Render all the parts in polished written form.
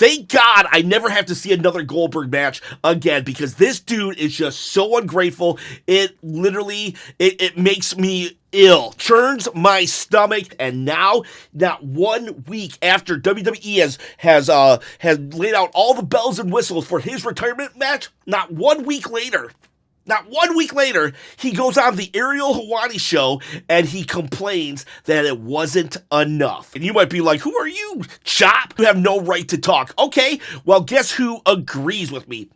Thank God I never have to see another Goldberg match again, because this dude is just so ungrateful. It literally, it makes me ill, churns my stomach. And now, not 1 week after WWE has laid out all the bells and whistles for his retirement match, not 1 week later, he goes on the Ariel Helwani show and he complains that it wasn't enough. And you might be like, who are you, Chop? You have no right to talk. Okay, well, guess who agrees with me?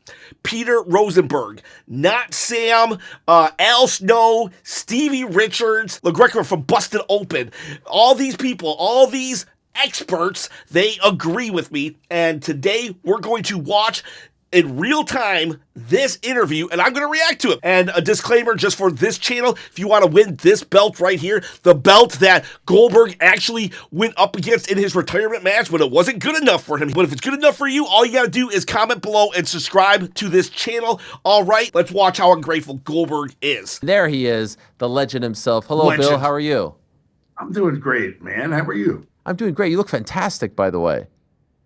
Peter Rosenberg, not Sam, Al Snow, Stevie Richards, LaGreca from Busted Open. All these people, all these experts, they agree with me. And today we're going to watch in real time this interview, and I'm going to react to it. And a disclaimer just for this channel, if you want to win this belt right here, the belt that Goldberg actually went up against in his retirement match, but it wasn't good enough for him. But if it's good enough for you, all you got to do is comment below and subscribe to this channel. All right, let's watch how ungrateful Goldberg is. There he is, the legend himself. Hello, Legend. Bill. How are you? I'm doing great, man. How are you? I'm doing great. You look fantastic, by the way.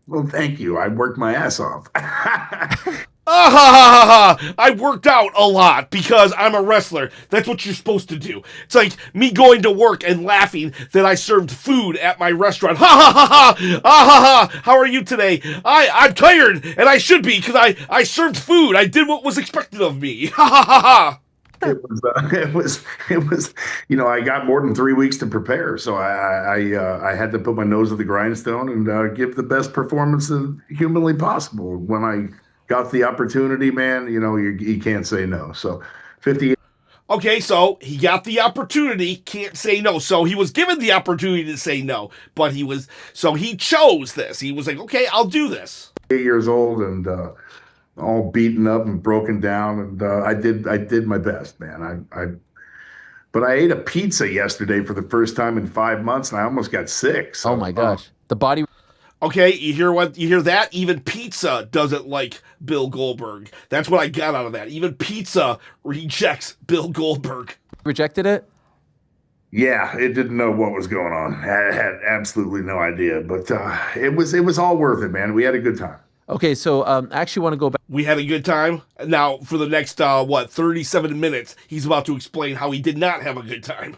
Well, thank you. I worked my ass off. I worked out a lot because I'm a wrestler. That's what you're supposed to do. It's like me going to work and laughing that I served food at my restaurant. Ha ha ha ha! Ah ha ha! How are you today? I'm tired, and I should be because I served food. I did what was expected of me. Ha ha ha ha! It was, you know, I got more than 3 weeks to prepare. So I had to put my nose to the grindstone and give the best performance humanly possible. When I got the opportunity, man, you know, you can't say no. So 58. Okay, so he got the opportunity, can't say no. So he was given the opportunity to say no, but he chose this. He was like, okay, I'll do this. 8 years old and all beaten up and broken down, and I did my best, man. But I ate a pizza yesterday for the first time in 5 months, and I almost got sick. So, oh my gosh, the body. Okay, you hear that? Even pizza doesn't like Bill Goldberg. That's what I got out of that. Even pizza rejects Bill Goldberg. Rejected it? Yeah, it didn't know what was going on. I had absolutely no idea, but it was all worth it, man. We had a good time. Okay, so I actually want to go back. We had a good time. Now, for the next, 37 minutes, he's about to explain how he did not have a good time.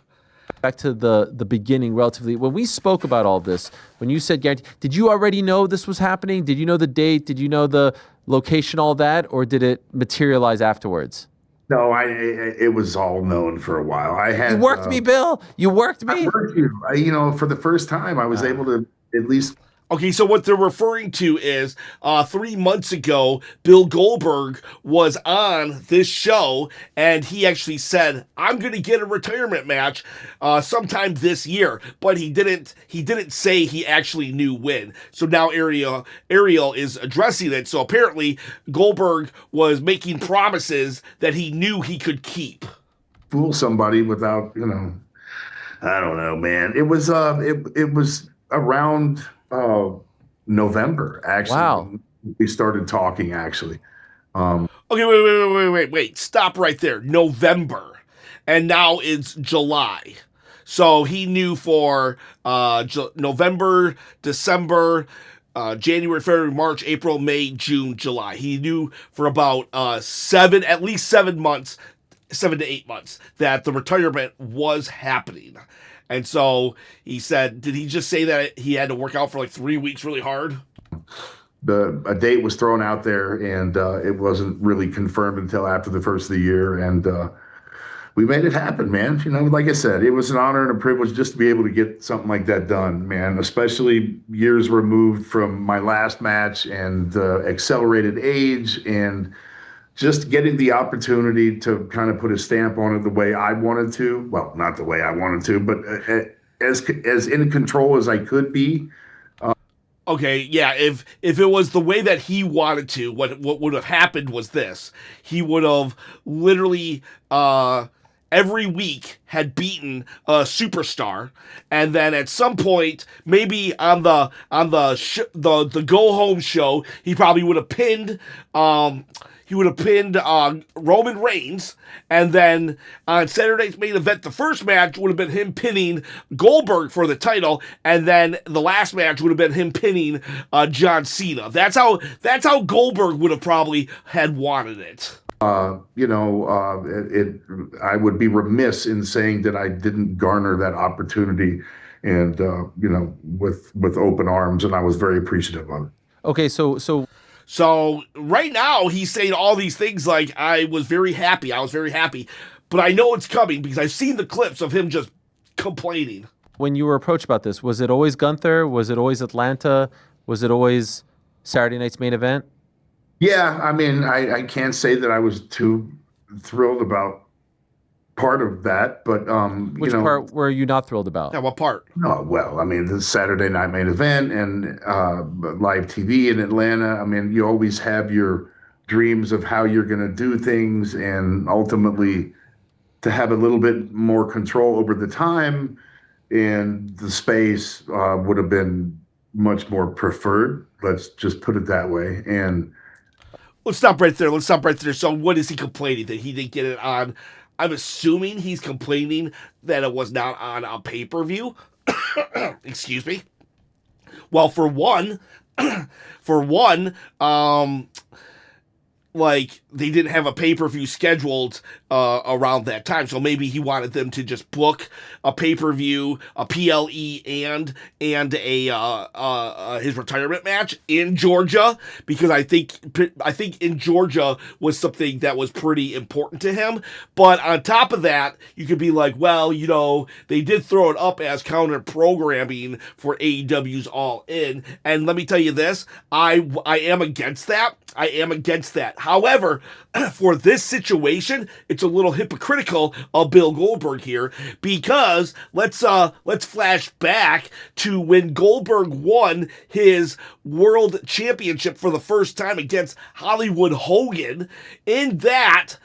Back to the beginning relatively. When we spoke about all this, when you said guarantee, did you already know this was happening? Did you know the date? Did you know the location, all that? Or did it materialize afterwards? No, it was all known for a while. You worked me, Bill. You worked me. I worked you. You know, for the first time, I was able to at least. Okay, so what they're referring to is 3 months ago, Bill Goldberg was on this show, and he actually said, "I'm going to get a retirement match sometime this year," but he didn't say he actually knew when. So now Ariel is addressing it. So apparently Goldberg was making promises that he knew he could keep. Fool somebody without, you know, I don't know, man. It was around November, actually. Wow. We started talking, actually. Okay, wait. Stop right there. November. And now it's July. So he knew for November, December, January, February, March, April, May, June, July. He knew for about at least 7 months, 7 to 8 months, that the retirement was happening. And so he said, did he just say that he had to work out for like 3 weeks really hard? A date was thrown out there, and it wasn't really confirmed until after the first of the year. And we made it happen, man. You know, like I said, it was an honor and a privilege just to be able to get something like that done, man, especially years removed from my last match and accelerated age and just getting the opportunity to kind of put a stamp on it the way I wanted to. Well, not the way I wanted to, but as in control as I could be. Okay, yeah, if it was the way that he wanted to, what would have happened was this. He would have literally every week had beaten a superstar, and then at some point, maybe on the go home show, he probably would have pinned he would have pinned Roman Reigns, and then on Saturday's main event, the first match would have been him pinning Goldberg for the title, and then the last match would have been him pinning John Cena. That's how Goldberg would have probably had wanted it. I would be remiss in saying that I didn't garner that opportunity, and with open arms, and I was very appreciative of it. Okay, so right now he's saying all these things like I was very happy, but I know it's coming because I've seen the clips of him just complaining. when you were approached about this, was it always Gunther? Was it always Atlanta? Was it always Saturday night's main event? Yeah, I mean, I can't say that I was too thrilled about part of that, but Which part were you not thrilled about? Yeah, what part? Oh, well, I mean, the Saturday night main event and live TV in Atlanta. I mean, you always have your dreams of how you're going to do things, and ultimately to have a little bit more control over the time and the space would have been much more preferred. Let's just put it that way. And Let's stop right there. So what is he complaining? That he didn't get it on? I'm assuming he's complaining that it was not on a pay-per-view. Excuse me. Well, for one, like, they didn't have a pay-per-view scheduled around that time, so maybe he wanted them to just book a pay-per-view, a PLE, and a his retirement match in Georgia, because I think in Georgia was something that was pretty important to him. But on top of that, you could be like, well, you know, they did throw it up as counter programming for AEW's All In, and let me tell you this, I am against that. However, for this situation, it's a little hypocritical of Bill Goldberg here, because let's flash back to when Goldberg won his world championship for the first time against Hollywood Hogan. In that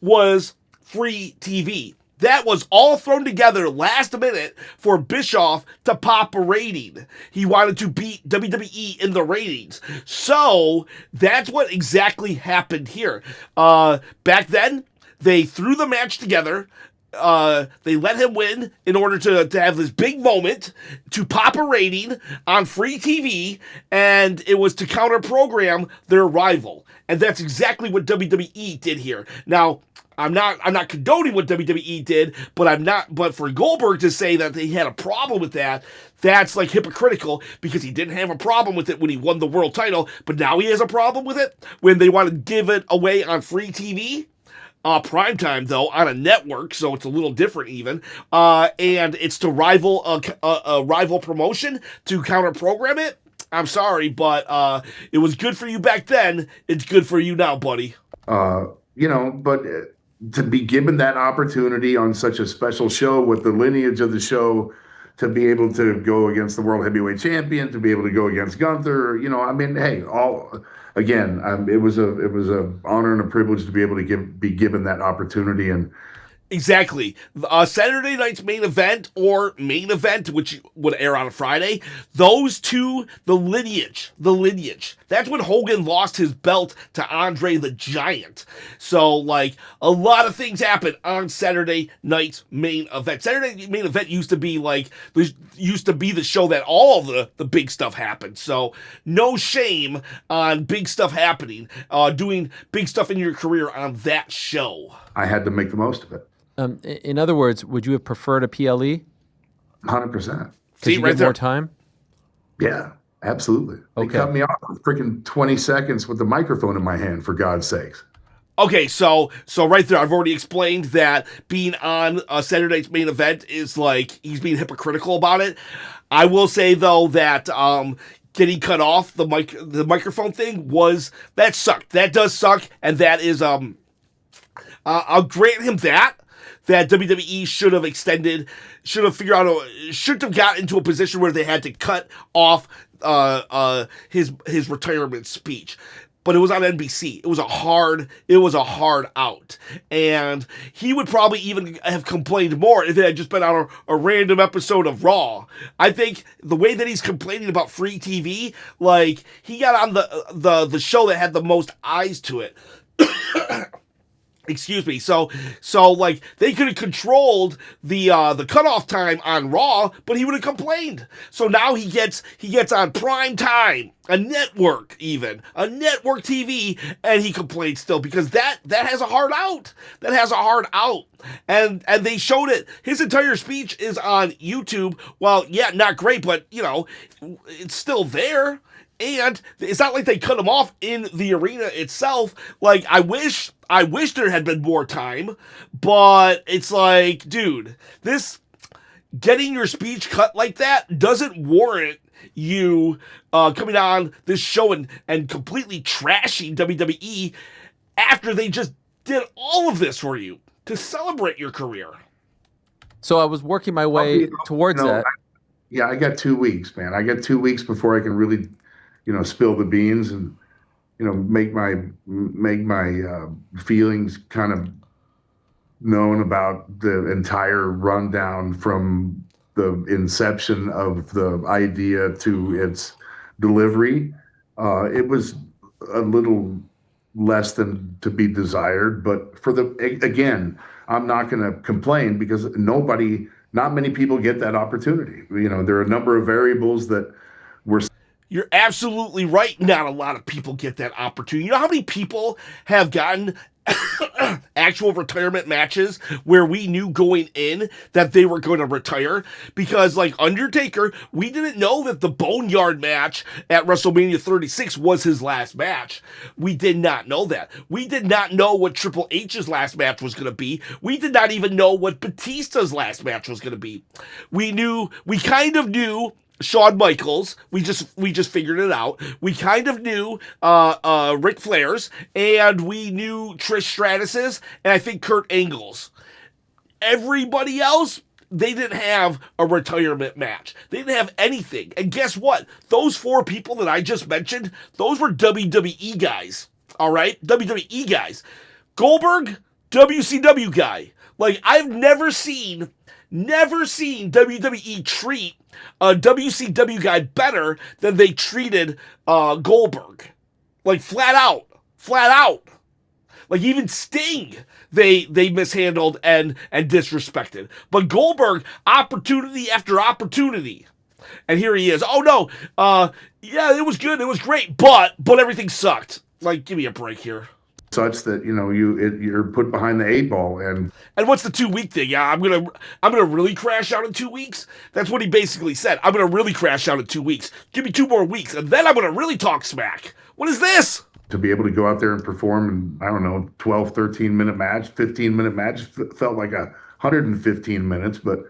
was free TV. That was all thrown together last minute for Bischoff to pop a rating. He wanted to beat WWE in the ratings. So that's what exactly happened here. Back then, they threw the match together. They let him win in order to have this big moment, to pop a rating on free TV, and it was to counter program their rival. And that's exactly what WWE did here. Now, I'm not condoning what WWE did, but for Goldberg to say that he had a problem with that, that's like hypocritical, because he didn't have a problem with it when he won the world title, but now he has a problem with it when they want to give it away on free TV. Primetime, though, on a network, so it's a little different even. And it's to rival a rival promotion to counter program it. I'm sorry, but it was good for you back then. It's good for you now, buddy. But to be given that opportunity on such a special show with the lineage of the show, to be able to go against the world heavyweight champion, to be able to go against Gunther, I mean, hey, it was a honor and a privilege to be able to be given that opportunity. And exactly. Saturday night's main event, or main event, which would air on a Friday, those two, the lineage. That's when Hogan lost his belt to Andre the Giant. So, like, a lot of things happened on Saturday night's main event. Saturday main event used to be the show that all the big stuff happened. So, no shame on big stuff happening, doing big stuff in your career on that show. I had to make the most of it. In other words, would you have preferred a PLE? 100%. See, you right get there. More time? Yeah, absolutely. They cut me off for freaking 20 seconds with the microphone in my hand, for God's sakes. Okay, so right there, I've already explained that being on a Saturday's main event is like, he's being hypocritical about it. I will say, though, that getting cut off, the microphone thing, that sucked. That does suck, and that is, I'll grant him that WWE should have got into a position where they had to cut off his retirement speech. but it was on NBC. It was a hard out. And he would probably even have complained more if it had just been on a random episode of Raw. I think the way that he's complaining about free TV, like, he got on the show that had the most eyes to it. Excuse me. So like, they could have controlled the cutoff time on Raw, but he would have complained. So now he gets on prime time, a network TV, and he complains still because that has a hard out. That has a hard out. And they showed it. His entire speech is on YouTube. Well, yeah, not great, but it's still there. And it's not like they cut him off in the arena itself. Like, I wish there had been more time, but it's like, dude, getting your speech cut like that doesn't warrant you coming on this show and completely trashing WWE after they just did all of this for you to celebrate your career. So I was working my way towards that. I got 2 weeks, man. I got 2 weeks before I can really spill the beans and, make my feelings kind of known about the entire rundown from the inception of the idea to its delivery. It was a little less than to be desired, but again, I'm not going to complain because not many people get that opportunity. There are a number of variables that were. You're absolutely right. Not a lot of people get that opportunity. You know how many people have gotten actual retirement matches where we knew going in that they were going to retire? Because, like Undertaker, we didn't know that the Boneyard match at WrestleMania 36 was his last match. We did not know that. We did not know what Triple H's last match was going to be. We did not even know what Batista's last match was going to be. We kind of knew Shawn Michaels, we just figured it out. We kind of knew Ric Flair's, and we knew Trish Stratus's, and I think Kurt Angle's. Everybody else, they didn't have a retirement match. They didn't have anything. And guess what? Those 4 people that I just mentioned, those were WWE guys. All right? WWE guys. Goldberg, WCW guy. Like, I've never seen WWE treat a WCW guy better than they treated Goldberg. Like, flat out. Like, even Sting, they mishandled and disrespected. But Goldberg, opportunity after opportunity. And here he is. Oh, no. Yeah, it was good. It was great. But everything sucked. Like, give me a break here. Such that you're put behind the 8 ball, and what's the 2-week thing? Yeah, I'm gonna really crash out in 2 weeks. That's what he basically said. I'm gonna really crash out in 2 weeks. Give me 2 more weeks, and then I'm gonna really talk smack. What is this? To be able to go out there and perform in, I don't know, 12, 13-minute match, 15-minute match felt like 115 minutes, but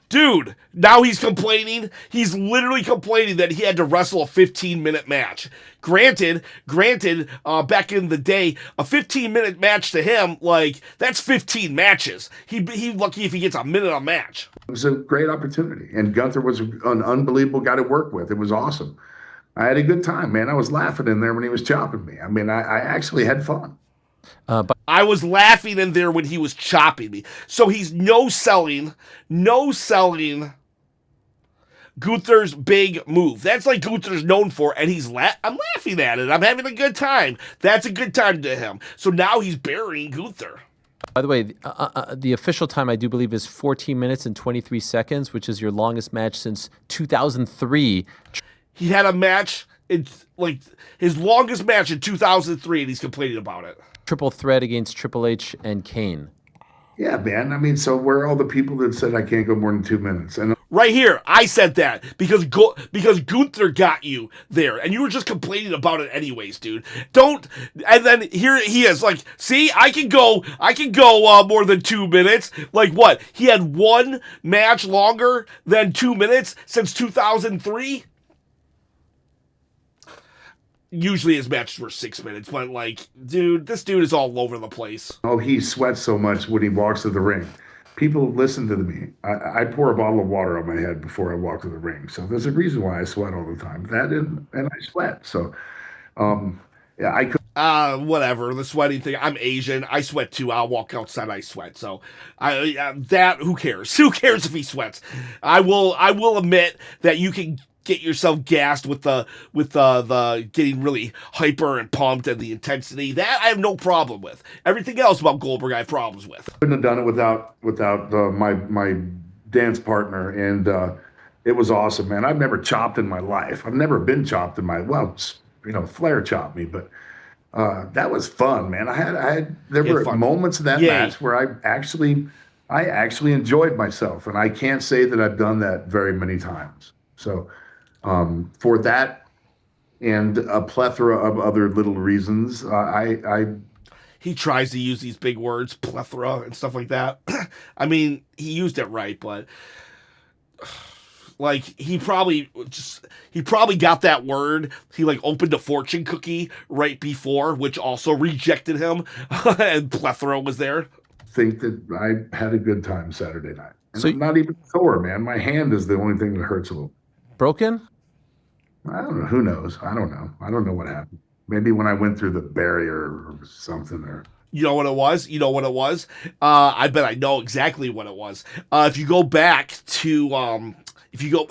Dude, now he's complaining. He's literally complaining that he had to wrestle a 15-minute match. Granted, back in the day, a 15-minute match to him, like, that's 15 matches. He's lucky if he gets a minute a match. It was a great opportunity, and Gunther was an unbelievable guy to work with. It was awesome. I had a good time, man. I was laughing in there when he was chopping me. I mean, I actually had fun. But I was laughing in there when he was chopping me. So he's no selling Gunther's big move. That's like Gunther's known for, and I'm laughing at it. I'm having a good time. That's a good time to him. So now he's burying Gunther. by the way, the official time I do believe is 14 minutes and 23 seconds, which is your longest match since 2003. He had a match, it's like his longest match in 2003, and he's complaining about it. Triple threat against Triple H and Kane. Yeah, man. I mean, so where are all the people that said I can't go more than 2 minutes? And right here, I said that because Gunther got you there, and you were just complaining about it anyways, dude. Don't. And then here he is, like, see, I can go more than 2 minutes. Like what? He had one match longer than 2 minutes since 2003. Usually his matches were 6 minutes, but like, dude, this dude is all over the place. oh, he sweats so much when he walks to the ring. People listen to me. I pour a bottle of water on my head before I walk to the ring. So there's a reason why I sweat all the time. That and I sweat. So Yeah, I could Whatever, the sweating thing. I'm Asian. I sweat too. I'll walk outside. I sweat. So who cares? Who cares if he sweats? I will admit that you can get yourself gassed with the getting really hyper and pumped and the intensity. That I have no problem with. Everything else about Goldberg I have problems with. couldn't have done it without my dance partner, and it was awesome, man. I've never chopped in my life. I've never been chopped in my Flair chopped me, but that was fun, man. There You had were fun. moments in that Yay. match where I actually enjoyed myself, and I can't say that I've done that very many times. So for that and a plethora of other little reasons, I He tries to use these big words, plethora and stuff like that. I mean, he used it right, but like he probably got that word. He like opened a fortune cookie right before, which also rejected him, and plethora was there. think that I had a good time Saturday night. And So I'm not even sore, man. My hand is the only thing that hurts a little. broken? I don't know. Who knows? I don't know. I don't know what happened. Maybe when I went through the barrier or something. Or You know what it was? You know what it was? I bet I know exactly what it was. If you go back to, if you go,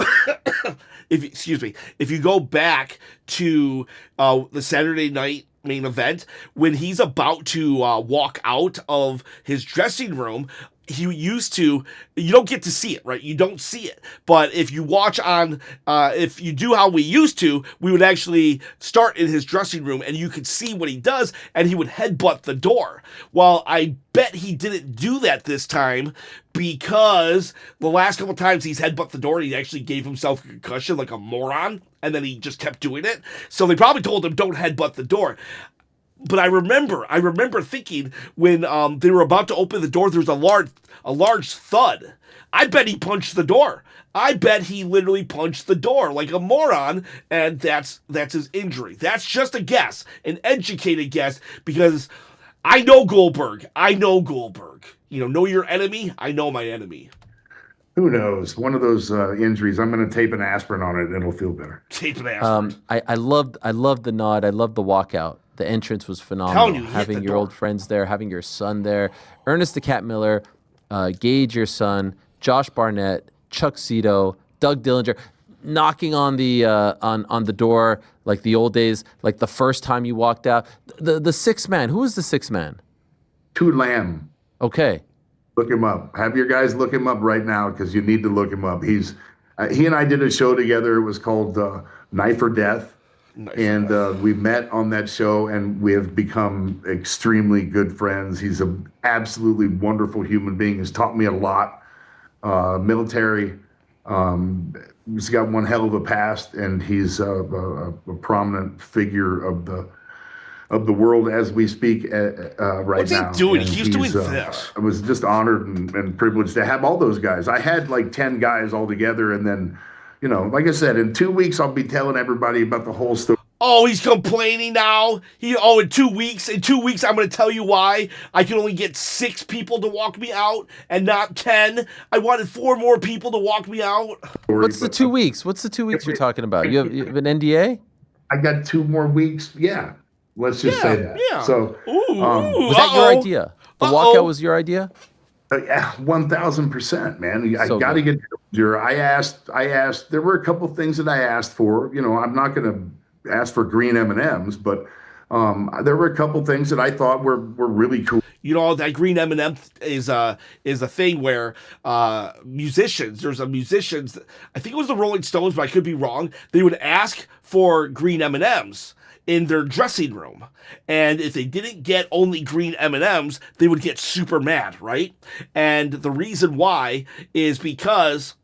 if you go back to the Saturday night main event, when he's about to walk out of his dressing room, he used to, you don't get to see it, right? You don't see it. But if you watch on, if you do how we used to, we would actually start in his dressing room and you could see what he does, and he would headbutt the door. Well, I bet he didn't do that this time, because the last couple times he's headbutt the door, he actually gave himself a concussion like a moron, and then he just kept doing it. So they probably told him, don't headbutt the door. But I remember thinking when they were about to open the door, there was a large thud. I bet he punched the door. I bet he literally punched the door like a moron, and that's his injury. That's just a guess, an educated guess, because I know Goldberg. I know Goldberg. Know your enemy. I know my enemy. who knows? One of those injuries. I'm going to tape an aspirin on it, and it'll feel better. Tape an aspirin. I loved the nod. I loved the walkout. The entrance was phenomenal. Telling you, he hit having the your door. old friends there, having your son there, Ernest the Cat Miller, Gage, your son, Josh Barnett, Chuck Cito, Doug Dillinger, knocking on the on the door like the old days, like the first time you walked out. The sixth man. Who was the sixth man? Two Lamb. Okay. Look him up. Have your guys look him up right now, because you need to look him up. He and I did a show together. It was called Knife or Death. And we met on that show, and we have become extremely good friends. He's an absolutely wonderful human being. He's taught me a lot. Military. He's got one hell of a past, and he's a prominent figure of the world as we speak right What's now. he doing? And He's doing this. I was just honored and privileged to have all those guys. I had like 10 guys all together, and then, like I said, in 2 weeks I'll be telling everybody about the whole story. Oh, he's complaining now. In 2 weeks. In 2 weeks, I'm going to tell you why. I can only get 6 people to walk me out and not 10. I wanted 4 more people to walk me out. What's the 2 weeks? What's the 2 weeks you're talking about? You have an NDA? I got 2 more weeks. Yeah. Let's just say that. Yeah. So, Was that your idea? The walkout was your idea? yeah, 1,000%, man. I So got to good. get there. I asked, there were a couple things that I asked for. I'm not going to ask for green M&Ms, but there were a couple things that I thought were really cool. That green M&M is a thing where musicians, I think it was the Rolling Stones, but I could be wrong. They would ask for green M&Ms in their dressing room, and if they didn't get only green M&Ms, they would get super mad, right? And the reason why is because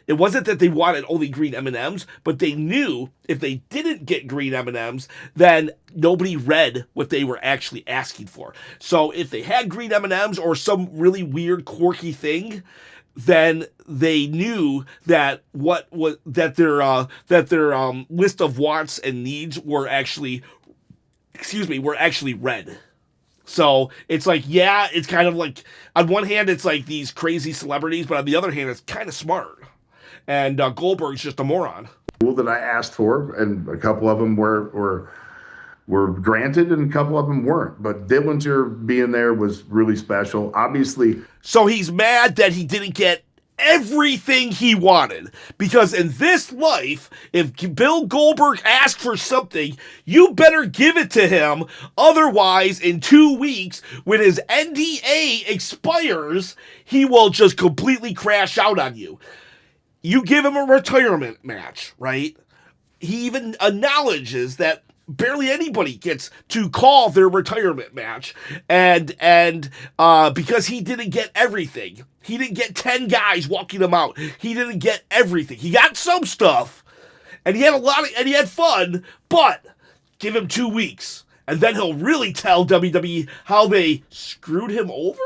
it wasn't that they wanted only green M&Ms, but they knew if they didn't get green M&Ms, then nobody read what they were actually asking for. So if they had green M&Ms or some really weird, quirky thing, then they knew that their list of wants and needs were actually read. So it's like, yeah, it's kind of like, on one hand, it's like these crazy celebrities, but on the other hand, it's kind of smart. And Goldberg's just a moron. That I asked for, and a couple of them were were granted and a couple of them weren't. But Dillinger being there was really special. Obviously, So he's mad that he didn't get everything he wanted. Because in this life, if Bill Goldberg asks for something, you better give it to him. Otherwise, in 2 weeks, when his NDA expires, he will just completely crash out on you. You give him a retirement match, right? He even acknowledges that barely anybody gets to call their retirement match, and because he didn't get everything, he didn't get 10 guys walking him out. He didn't get everything. He got some stuff, and he had and he had fun. But give him 2 weeks, and then he'll really tell WWE how they screwed him over.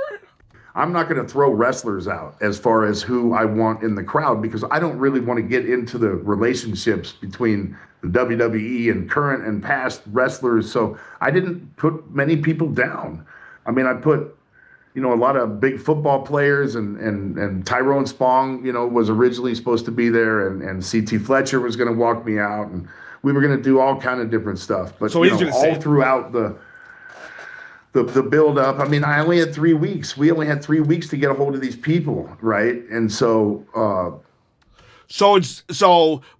I'm not going to throw wrestlers out as far as who I want in the crowd, because I don't really want to get into the relationships between the WWE and current and past wrestlers. So I didn't put many people down. I mean, I put, a lot of big football players, and Tyrone Spong, was originally supposed to be there, and CT Fletcher was going to walk me out, and we were going to do all kind of different stuff. But so all throughout the build up, I mean, I only had 3 weeks. We only had 3 weeks to get a hold of these people, right? And so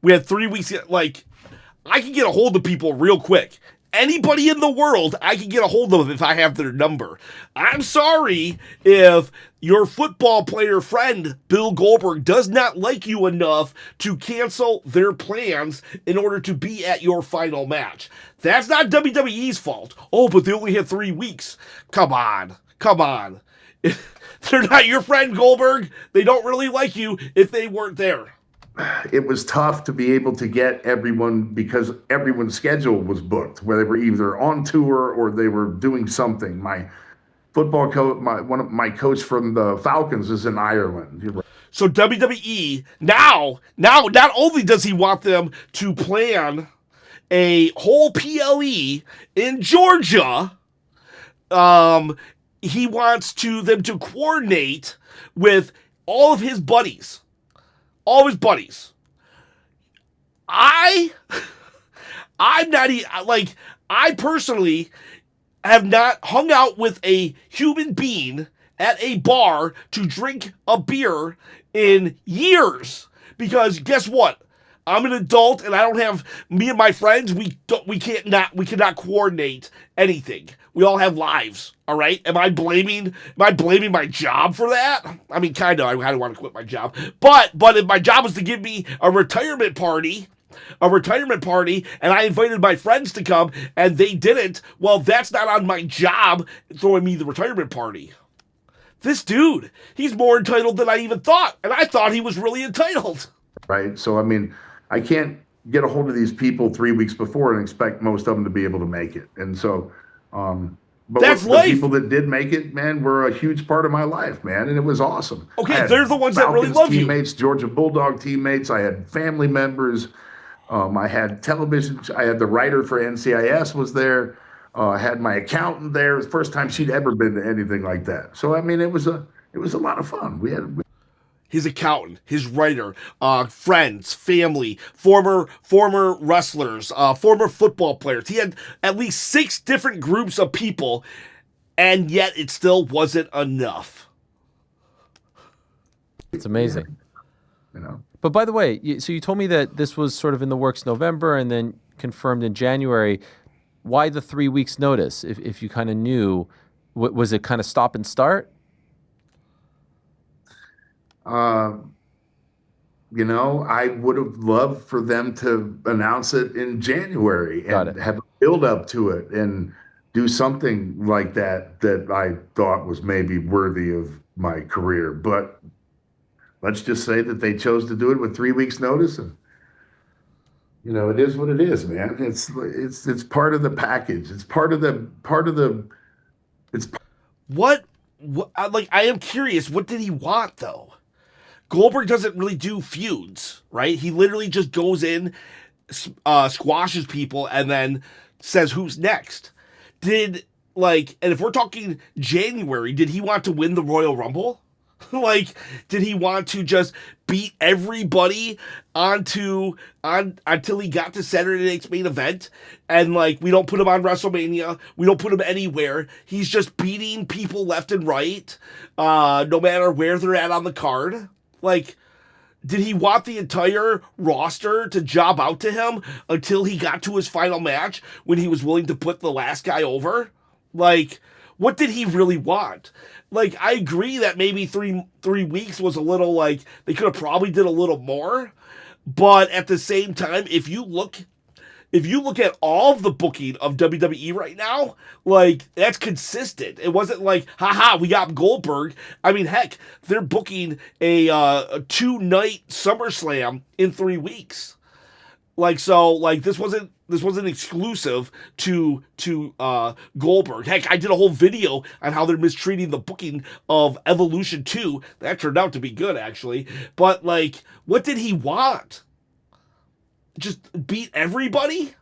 we had 3 weeks. Like, I can get a hold of people real quick. Anybody in the world, I can get a hold of if I have their number. I'm sorry if your football player friend, Bill Goldberg, does not like you enough to cancel their plans in order to be at your final match. That's not WWE's fault. Oh, but they only had 3 weeks. Come on. They're not your friend, Goldberg. They don't really like you if they weren't there. It was tough to be able to get everyone, because everyone's schedule was booked, where they were either on tour or they were doing something. My football coach, my coach from the Falcons is in Ireland. So WWE now not only does he want them to plan a whole PLE in Georgia, he wants them to coordinate with all of his buddies. All his buddies. I'm not like, I personally have not hung out with a human being at a bar to drink a beer in years, because guess what? I'm an adult and I don't have, me and my friends, we cannot coordinate anything. We all have lives, all right? Am I blaming my job for that? I mean, kind of. I kind of want to quit my job. But if my job was to give me a retirement party, and I invited my friends to come and they didn't, well, that's not on my job throwing me the retirement party. This dude, he's more entitled than I even thought, and I thought he was really entitled. Right? So, I mean, I can't get a hold of these people 3 weeks before and expect most of them to be able to make it. And so, but the people that did make it, man, were a huge part of my life, man, and it was awesome. Okay, they're the ones that really love you. Teammates, Georgia Bulldog teammates. I had family members. I had television. I had the writer for NCIS was there. I had my accountant there. It was the first time she'd ever been to anything like that. So, I mean, it was a lot of fun. We had his accountant, his writer, friends, family, former wrestlers, former football players. He had at least 6 different groups of people, and yet it still wasn't enough. It's amazing. But by the way, so you told me that this was sort of in the works November and then confirmed in January. Why the 3 weeks notice? If you kind of knew, was it kind of stop and start? I would have loved for them to announce it in January and have a build up to it and do something like that I thought was maybe worthy of my career. But let's just say that they chose to do it with 3 weeks notice, and it is what it is, man. It's part of the package. It's part of the. What like, I am curious. What did he want though? Goldberg doesn't really do feuds, right? He literally just goes in, squashes people, and then says who's next. And if we're talking January, did he want to win the Royal Rumble? Like, did he want to just beat everybody until he got to Saturday night's main event? And like, we don't put him on WrestleMania, we don't put him anywhere. He's just beating people left and right, no matter where they're at on the card. Like, did he want the entire roster to job out to him until he got to his final match when he was willing to put the last guy over? Like, what did he really want? Like, I agree that maybe three weeks was a little, like, they could have probably did a little more. But at the same time, if you look at all of the booking of WWE right now, like, that's consistent. It wasn't like, haha, we got Goldberg. I mean, heck, they're booking a 2-night SummerSlam in 3 weeks. Like, so, like, this wasn't exclusive to Goldberg. Heck, I did a whole video on how they're mistreating the booking of Evolution 2. That turned out to be good, actually. But, like, what did he want? Just beat everybody?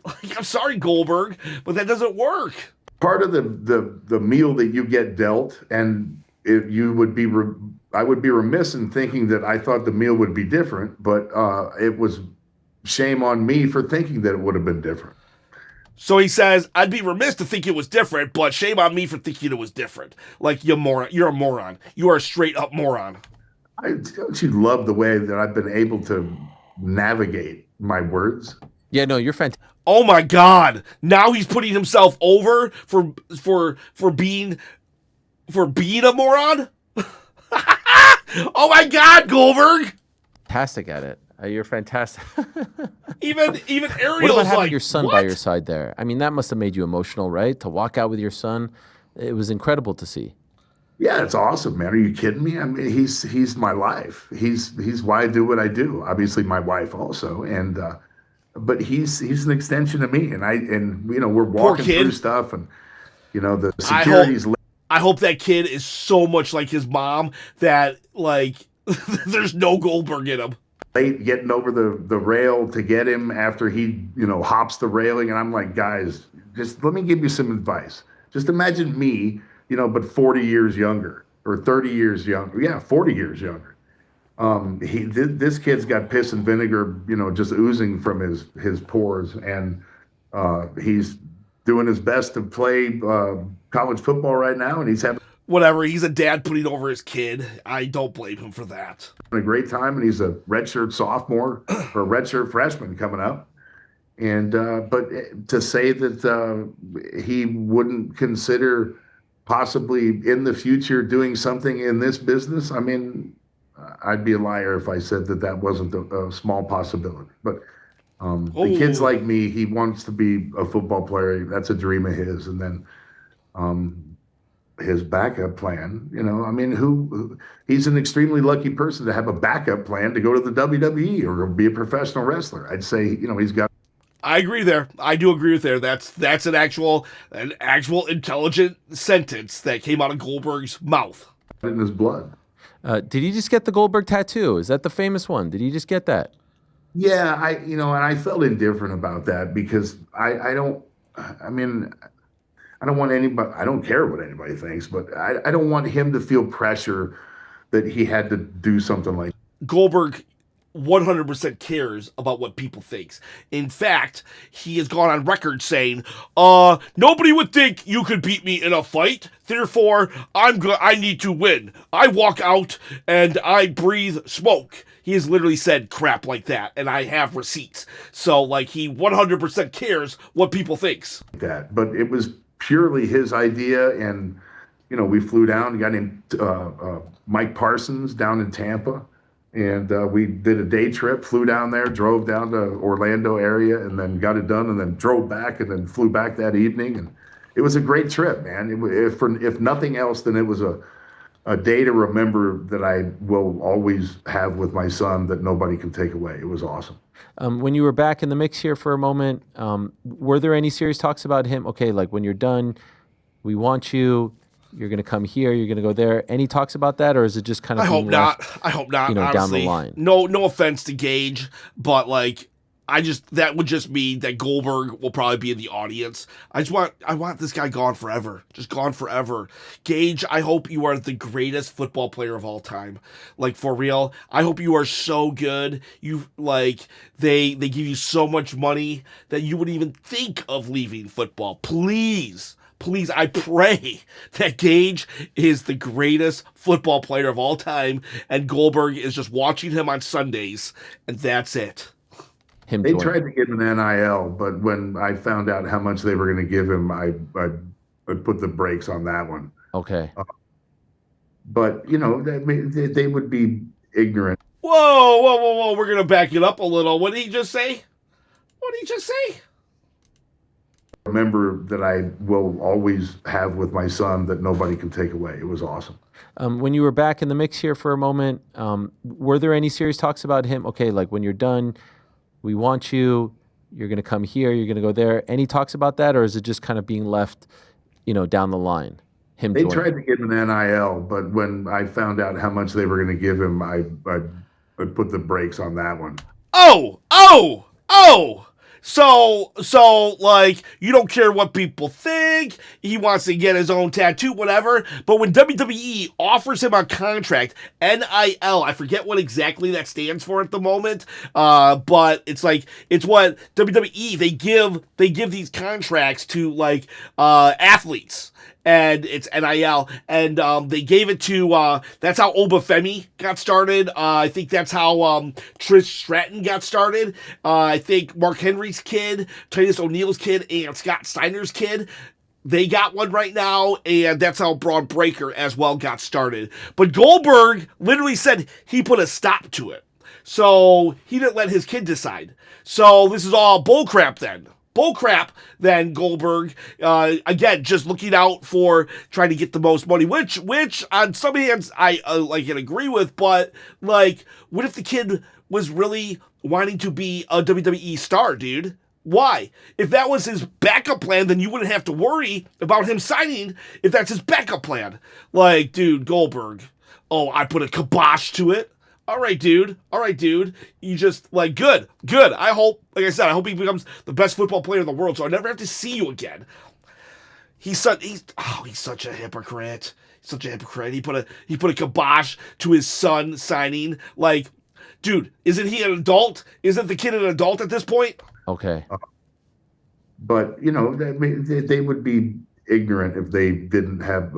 Like, I'm sorry, Goldberg, but that doesn't work. Part of the meal that you get dealt, and I would be remiss in thinking that I thought the meal would be different, but it was shame on me for thinking that it would have been different. So he says, I'd be remiss to think it was different, but shame on me for thinking it was different. Like, you're a moron. You are a straight up moron. Don't you love the way that I've been able to navigate my words? Yeah, no, you're fantastic. Oh my God! Now he's putting himself over for being a moron. Oh my God, Goldberg! Fantastic at it. You're fantastic. Even Ariel's what about having like, your son what? by your side there? I mean, that must have made you emotional, right? To walk out with your son, it was incredible to see. Yeah, it's awesome, man. Are you kidding me? I mean, he's my life. He's why I do what I do. Obviously, my wife also, and but he's an extension of me. And we're walking through stuff, and the security's. I hope that kid is so much like his mom that like there's no Goldberg in him. Late getting over the rail to get him after he hops the railing, and I'm like, guys, just let me give you some advice. Just imagine me, but 40 years younger or 30 years younger. Yeah, 40 years younger. This kid's got piss and vinegar, just oozing from his pores, and he's doing his best to play college football right now, and he's having whatever. He's a dad putting over his kid. I don't blame him for that. A great time, and he's a redshirt sophomore or a redshirt freshman coming up. And but to say that he wouldn't consider possibly in the future doing something in this business, I mean, I'd be a liar if I said that wasn't a small possibility. But the kid's like me. He wants to be a football player. That's a dream of his. And then his backup plan, I mean, he's an extremely lucky person to have a backup plan to go to the WWE or be a professional wrestler. I'd say, he's got. I agree there. I do agree with there. That's an actual intelligent sentence that came out of Goldberg's mouth. In his blood. Did he just get the Goldberg tattoo? Is that the famous one? Did he just get that? Yeah, and I felt indifferent about that because I don't want anybody, I don't care what anybody thinks, but I don't want him to feel pressure that he had to do something like that. Goldberg 100% cares about what people think. In fact, he has gone on record saying, nobody would think you could beat me in a fight, therefore I need to win. I walk out and I breathe smoke. He has literally said crap like that, and I have receipts. So, like, he 100% cares what people thinks. That, but it was purely his idea, and we flew down. A guy named Mike Parsons down in Tampa, and we did a day trip. Flew down there, drove down to Orlando area, and then got it done, and then drove back, and then flew back that evening. And it was a great trip, man. If nothing else, then it was a day to remember that I will always have with my son that nobody can take away. It was awesome. When you were back in the mix here for a moment, were there any serious talks about him? Okay, like when you're done, we want you. You're going to come here. You're going to go there. Any talks about that, or is it just kind of? I hope not. I hope not. Honestly, down the line. No offense to Gage, but like that would just mean that Goldberg will probably be in the audience. I want this guy gone forever. Just gone forever. Gage, I hope you are the greatest football player of all time. Like, for real. I hope you are so good. You, like, they give you so much money that you wouldn't even think of leaving football. Please, I pray that Gage is the greatest football player of all time and Goldberg is just watching him on Sundays, and that's it. They tried to give him an NIL, but when I found out how much they were going to give him, I put the brakes on that one. Okay. But, you know, they would be ignorant. Whoa. We're going to back it up a little. What did he just say? Remember that I will always have with my son that nobody can take away. It was awesome. When you were back in the mix here for a moment, were there any serious talks about him? Okay, like when you're done, we want you, you're going to come here, you're going to go there. Any talks about that, or is it just kind of being left, down the line? They tried to give him an NIL, but when I found out how much they were going to give him, I put the brakes on that one. Oh! So, like, you don't care what people think, he wants to get his own tattoo, whatever, but when WWE offers him a contract, NIL, I forget what exactly that stands for at the moment, but it's like, it's what WWE, they give these contracts to, like, athletes. And it's NIL, and they gave it to, that's how Obafemi got started. I think that's how Trish Stratton got started. I think Mark Henry's kid, Titus O'Neil's kid, and Scott Steiner's kid, they got one right now, and that's how Braun Breaker as well got started. But Goldberg literally said he put a stop to it. So he didn't let his kid decide. So this is all bullcrap then. Goldberg, again, just looking out for trying to get the most money, which on some hands I can agree with, but like, what if the kid was really wanting to be a WWE star, dude? Why? If that was his backup plan, then you wouldn't have to worry about him signing if that's his backup plan. Like, dude, Goldberg, I put a kibosh to it. All right, dude. You just, like, good. I hope he becomes the best football player in the world, so I never have to see you again. He's such a hypocrite. He put a kibosh to his son signing. Like, dude, isn't he an adult? Isn't the kid an adult at this point? Okay. But, they would be ignorant if they didn't have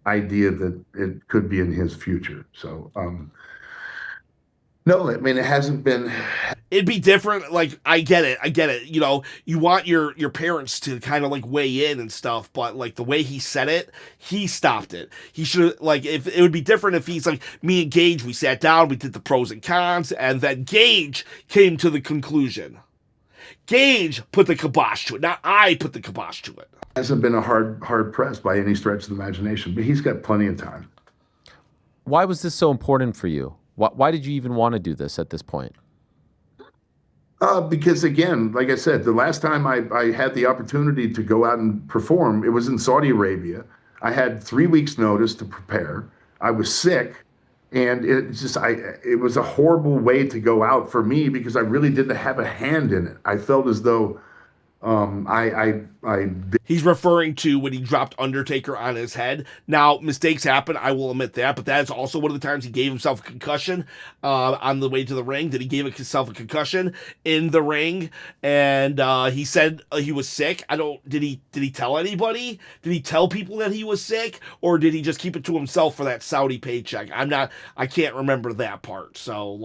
idea that it could be in his future. So, no, I mean, it hasn't been. It'd be different. Like, I get it. You want your parents to kind of like weigh in and stuff, but like the way he said it, he stopped it. He should, like, if it would be different if he's like, me and Gage, we sat down, we did the pros and cons, and then Gage came to the conclusion. Gage put the kibosh to it, not I put the kibosh to it. Hasn't been a hard press by any stretch of the imagination, but he's got plenty of time. Why was this so important for you? Why did you even want to do this at this point? Because again, like I said, the last time I had the opportunity to go out and perform, it was in Saudi Arabia. I had 3 weeks notice to prepare. I was sick, and it was a horrible way to go out for me because I really didn't have a hand in it. I felt as though He's referring to when he dropped Undertaker on his head. Now, mistakes happen, I will admit that, but that is also one of the times he gave himself a concussion on the way to the ring. Did he give himself a concussion in the ring? And he said he was sick. Did he tell anybody? Did he tell people that he was sick? Or did he just keep it to himself for that Saudi paycheck? I can't remember that part. So,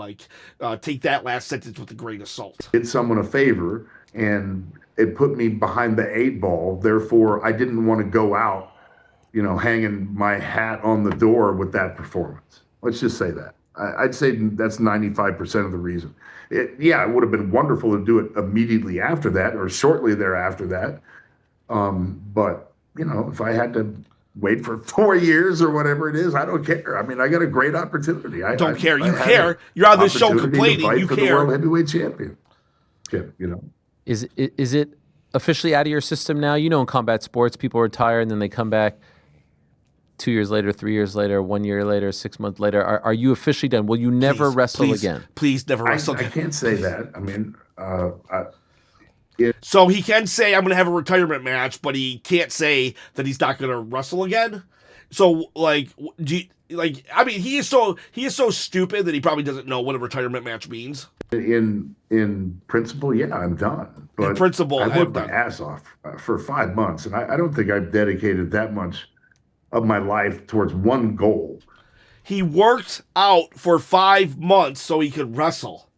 take that last sentence with a grain of salt. Did someone a favor, and it put me behind the 8 ball. Therefore, I didn't want to go out, hanging my hat on the door with that performance. Let's just say that. I'd say that's 95% of the reason. It would have been wonderful to do it immediately after that or shortly thereafter that. But, if I had to wait for 4 years or whatever it is, I don't care. I mean, I got a great opportunity. I don't care. You care. You're on this show complaining. You for care. The World Heavyweight Champion. Is it officially out of your system now? In combat sports, people retire and then they come back. 2 years later, 3 years later, 1 year later, 6 months later? Are you officially done? Will you never wrestle again? Please never wrestle I again. can't say that. I mean, So he can say, I'm going to have a retirement match, but he can't say that he's not going to wrestle again. So, like, I mean, he is so stupid that he probably doesn't know what a retirement match means. in principle, yeah, I'm done. But In principle, I I'm worked my done. ass off for 5 months, and I don't think I've dedicated that much of my life towards one goal. He worked out for 5 months so he could wrestle.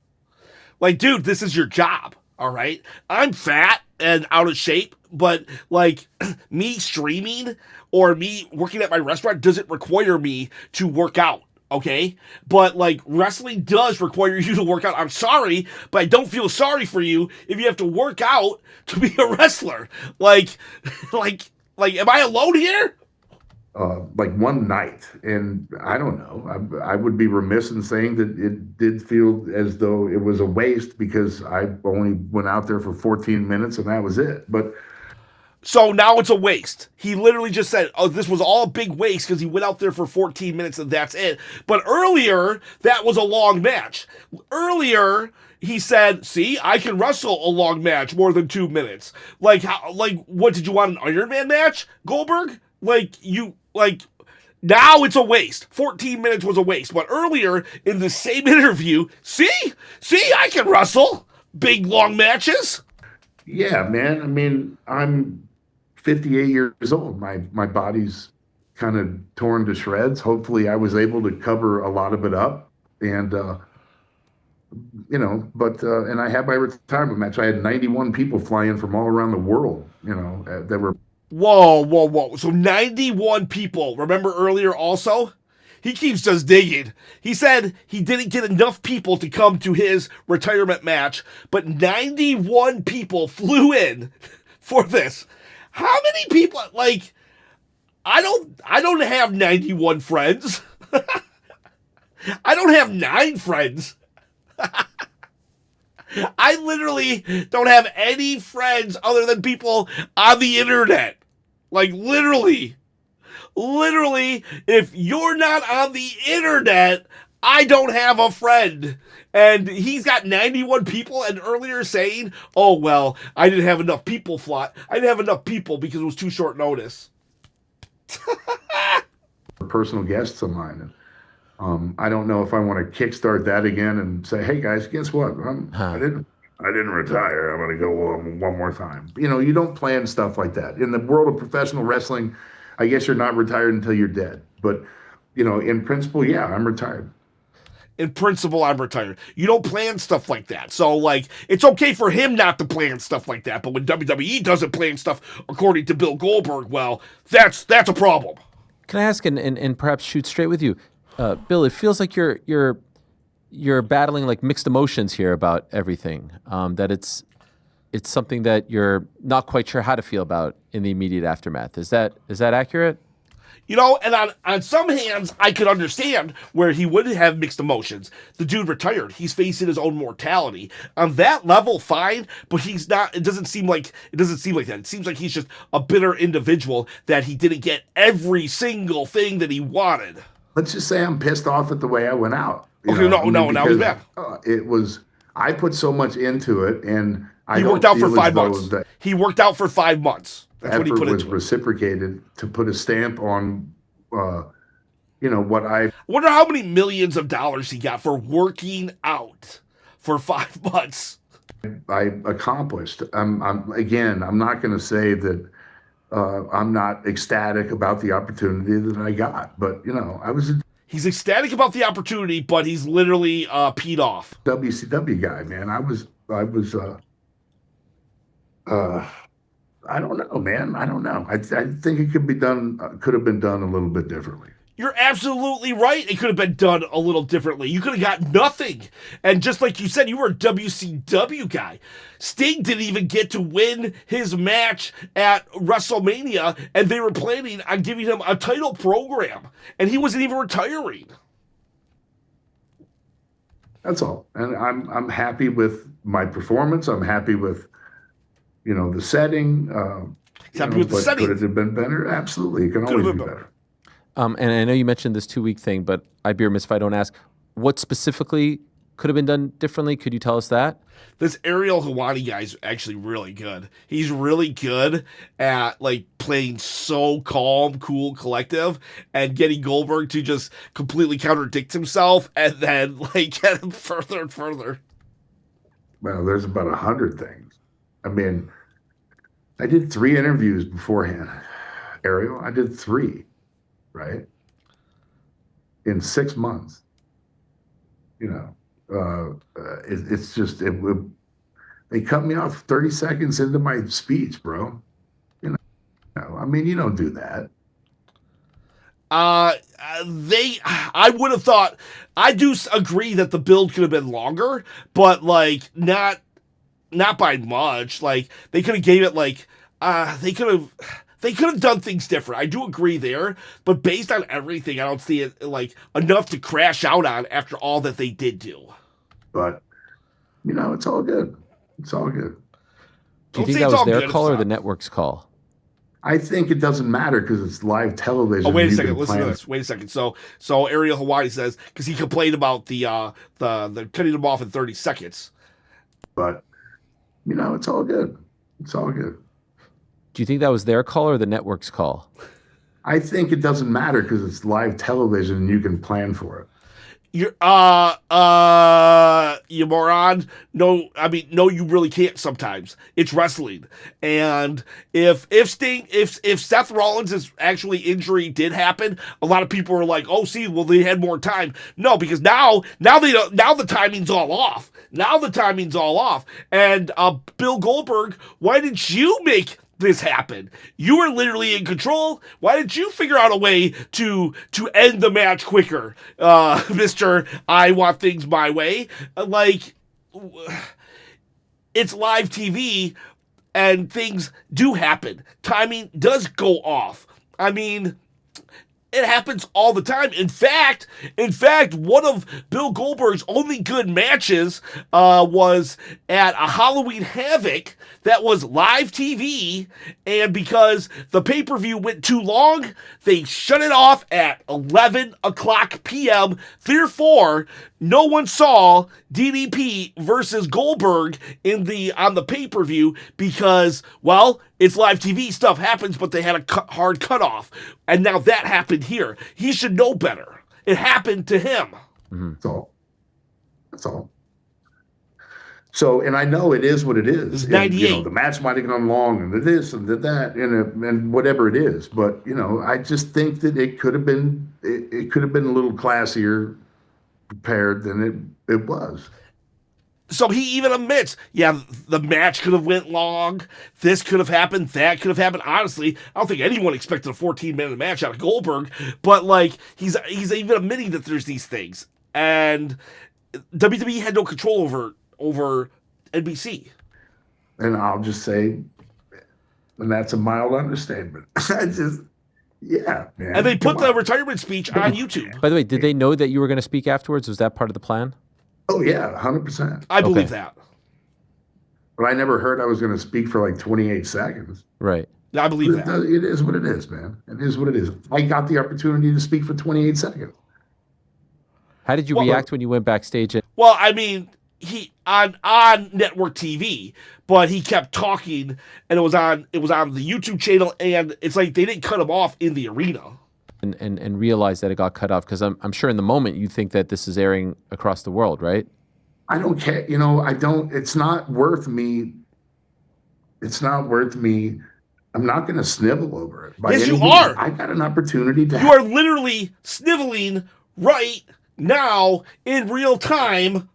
Like, dude, this is your job, all right? I'm fat and out of shape, but, like, me streaming or me working at my restaurant doesn't require me to work out, okay? But, like, wrestling does require you to work out. I'm sorry, but I don't feel sorry for you if you have to work out to be a wrestler. Like, am I alone here? Like one night, and I don't know. I would be remiss in saying that it did feel as though it was a waste because I only went out there for 14 minutes and that was it. But So now it's a waste. He literally just said, oh, this was all a big waste because he went out there for 14 minutes and that's it. But earlier, that was a long match. Earlier, he said, see, I can wrestle a long match more than 2 minutes. Like, what, did you want an Iron Man match, Goldberg? Now it's a waste. 14 minutes was a waste. But earlier in the same interview, see, I can wrestle big, long matches. yeah, man. I mean, I'm 58 years old. My body's kind of torn to shreds. Hopefully, I was able to cover a lot of it up, and and I had my retirement match. I had 91 people fly in from all around the world. That were. Whoa. So 91 people. Remember earlier also? He keeps just digging. He said he didn't get enough people to come to his retirement match, but 91 people flew in for this. How many people? Like, I don't have 91 friends. I don't have 9 friends. I literally don't have any friends other than people on the internet. Like, literally, if you're not on the internet, I don't have a friend. And he's got 91 people, and earlier saying, oh, well, I didn't have enough people fly. I didn't have enough people because it was too short notice. Personal guests of mine. And I don't know if I want to kickstart that again and say, hey guys, guess what? I didn't retire. I'm going to go one more time. You don't plan stuff like that. In the world of professional wrestling, I guess you're not retired until you're dead. But, in principle, yeah, I'm retired. In principle, I'm retired. You don't plan stuff like that. So, like, it's okay for him not to plan stuff like that. But when WWE doesn't plan stuff according to Bill Goldberg, well, that's a problem. Can I ask and perhaps shoot straight with you? Bill, it feels like you're battling like mixed emotions here about everything. That it's something that you're not quite sure how to feel about in the immediate aftermath. Is that accurate? And on some hands, I could understand where he would have mixed emotions. The dude retired. He's facing his own mortality. On that level, fine, but he's not. It doesn't seem like that. It seems like he's just a bitter individual that he didn't get every single thing that he wanted. Let's just say I'm pissed off at the way I went out. Now he's back. I put so much into it, and He worked out for 5 months. He worked out for 5 months. That's what he put into it. Effort was reciprocated to put a stamp on, what I wonder how many millions of dollars he got for working out for 5 months. I accomplished. I'm not going to say that I'm not ecstatic about the opportunity that I got, but I was a He's ecstatic about the opportunity, but he's literally peed off. WCW guy, man. I was. I don't know, man. I don't know. I think it could have been done a little bit differently. You're absolutely right. It could have been done a little differently. You could have got nothing. And just like you said, you were a WCW guy. Sting didn't even get to win his match at WrestleMania, and they were planning on giving him a title program. And he wasn't even retiring. That's all. And I'm happy with my performance. I'm happy with, the setting. He's happy with the setting. Could it have been better? Absolutely. It can always be better. And I know you mentioned this 2-week thing, but I'd be remiss if I don't ask, what specifically could have been done differently? Could you tell us that? This Ariel Helwani guy is actually really good. He's really good at like playing so calm, cool, collective, and getting Goldberg to just completely contradict himself, and then like get him further and further. Well, there's about 100 things. I mean, I did 3 interviews beforehand, Ariel. I did 3, right? In 6 months. You know, it's just, they cut me off 30 seconds into my speech, bro. You know, I mean, you don't do that. I would have thought, I do agree that the build could have been longer, but like not by much. Like they could have gave it like, they could have done things different. I do agree there, but based on everything, I don't see it like enough to crash out on after all that they did do. But, you know, it's all good. It's all good. Do you think that was their call or the network's call? I think it doesn't matter because it's live television. Oh, wait a second. Listen to this. Wait a second. So Ariel Helwani says, because he complained about the cutting him off in 30 seconds. But, you know, it's all good. It's all good. Do you think that was their call or the network's call? I think it doesn't matter because it's live television and you can plan for it. You moron. No, I mean, no, you really can't sometimes. It's wrestling. And if Seth Rollins' actually injury did happen, a lot of people were like, oh, see, well, they had more time. No, because now the timing's all off. Now the timing's all off. And Bill Goldberg, why didn't you make this happened? You were literally in control. Why didn't you figure out a way to end the match quicker, Mr. I want things my way? Like, it's live TV, and things do happen. Timing does go off. I mean, it happens all the time. In fact, one of Bill Goldberg's only good matches was at a Halloween Havoc that was live TV, and because the pay-per-view went too long, they shut it off at 11 o'clock p.m. Therefore, no one saw DDP versus Goldberg on the pay-per-view because, well, it's live TV, stuff happens, but they had a hard cutoff. And now that happened here. He should know better. It happened to him. Mm-hmm. That's all. So, and I know it is what it is. It's 98. And, you know, the match might have gone long and this and that and whatever it is. But, you know, I just think that it could have been a little classier prepared than it was. So he even admits, yeah, the match could have went long. This could have happened. That could have happened. Honestly, I don't think anyone expected a 14-minute match out of Goldberg. But like, he's even admitting that there's these things, and WWE had no control over NBC. And I'll just say, and that's a mild understatement. Yeah, man. And they put the retirement speech on YouTube. By the way, did they know that you were going to speak afterwards? Was that part of the plan? Oh, yeah, 100%. I believe that. But I never heard I was going to speak for like 28 seconds. Right. I believe that. It is what it is, man. It is what it is. I got the opportunity to speak for 28 seconds. How did you react when you went backstage? Well, I mean, he on network TV, but he kept talking, and it was on the YouTube channel, and it's like they didn't cut him off in the arena. And realize that it got cut off, because I'm sure in the moment you think that this is airing across the world, right? I don't care. You know, I don't. It's not worth me. It's not worth me. I'm not going to snivel over it. Yes, you are. I got an opportunity to. You are literally sniveling right now in real time.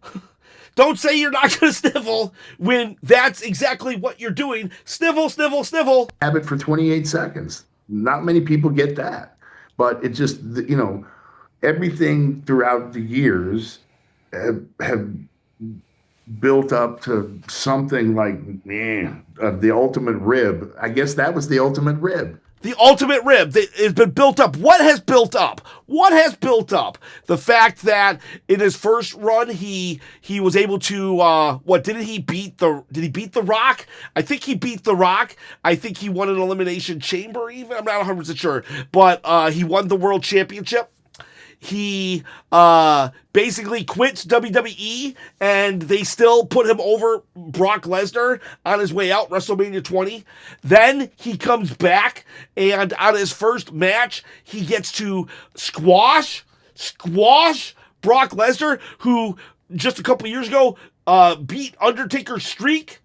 Don't say you're not going to snivel when that's exactly what you're doing. Snivel, snivel, snivel. Have it for 28 seconds. Not many people get that. But it just, you know, everything throughout the years have built up to something like the ultimate rib. I guess that was the ultimate rib. The ultimate rib that has been built up. What has built up? What has built up? The fact that in his first run he was able to did he beat the Rock? I think he beat the Rock. I think he won an elimination chamber even. I'm not 100% sure. But he won the world championship. He basically quits WWE, and they still put him over Brock Lesnar on his way out, WrestleMania 20. Then he comes back, and on his first match, he gets to squash Brock Lesnar, who just a couple years ago beat Undertaker's streak.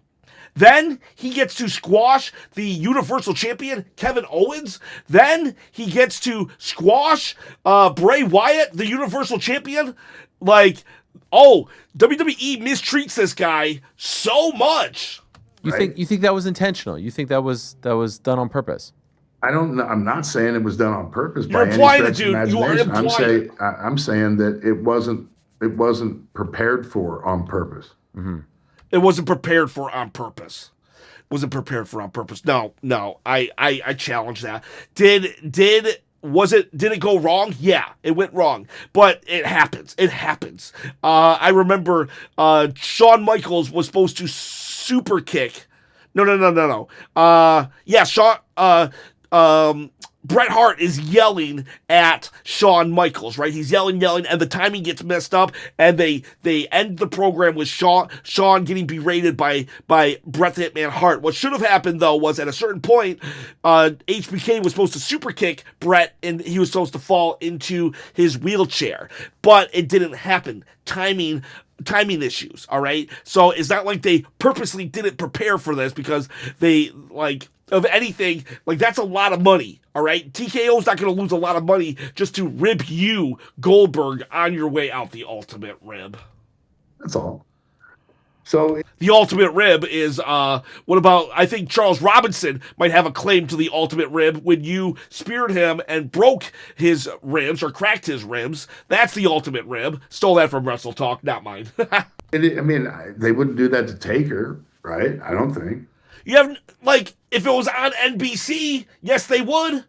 Then he gets to squash the Universal Champion, Kevin Owens. Then he gets to squash Bray Wyatt, the Universal Champion. Like, WWE mistreats this guy so much. You think that was intentional? You think that was done on purpose? I don't know. I'm not saying it was done on purpose You're by implying any it, stretch dude. of You are imagination. implying I'm saying that it wasn't prepared for on purpose. Mm-hmm. It wasn't prepared for on purpose. Wasn't prepared for on purpose. No. I challenge that. Did it go wrong? Yeah, it went wrong. But it happens. It happens. I remember Shawn Michaels was supposed to super kick. No. Bret Hart is yelling at Shawn Michaels, right? He's yelling, and the timing gets messed up, and they end the program with Shawn getting berated by Bret the Hitman Hart. What should have happened, though, was at a certain point, HBK was supposed to super kick Bret, and he was supposed to fall into his wheelchair. But it didn't happen. Timing issues, all right? So it's not like they purposely didn't prepare for this because they, of anything, that's a lot of money, all right? TKO's not going to lose a lot of money just to rib you, Goldberg, on your way out the ultimate rib. That's all. So the ultimate rib is, what about, I think Charles Robinson might have a claim to the ultimate rib when you speared him and broke his ribs or cracked his ribs. That's the ultimate rib. Stole that from Wrestle Talk, not mine. They wouldn't do that to Taker, right? I don't think. You have, if it was on NBC, yes, they would.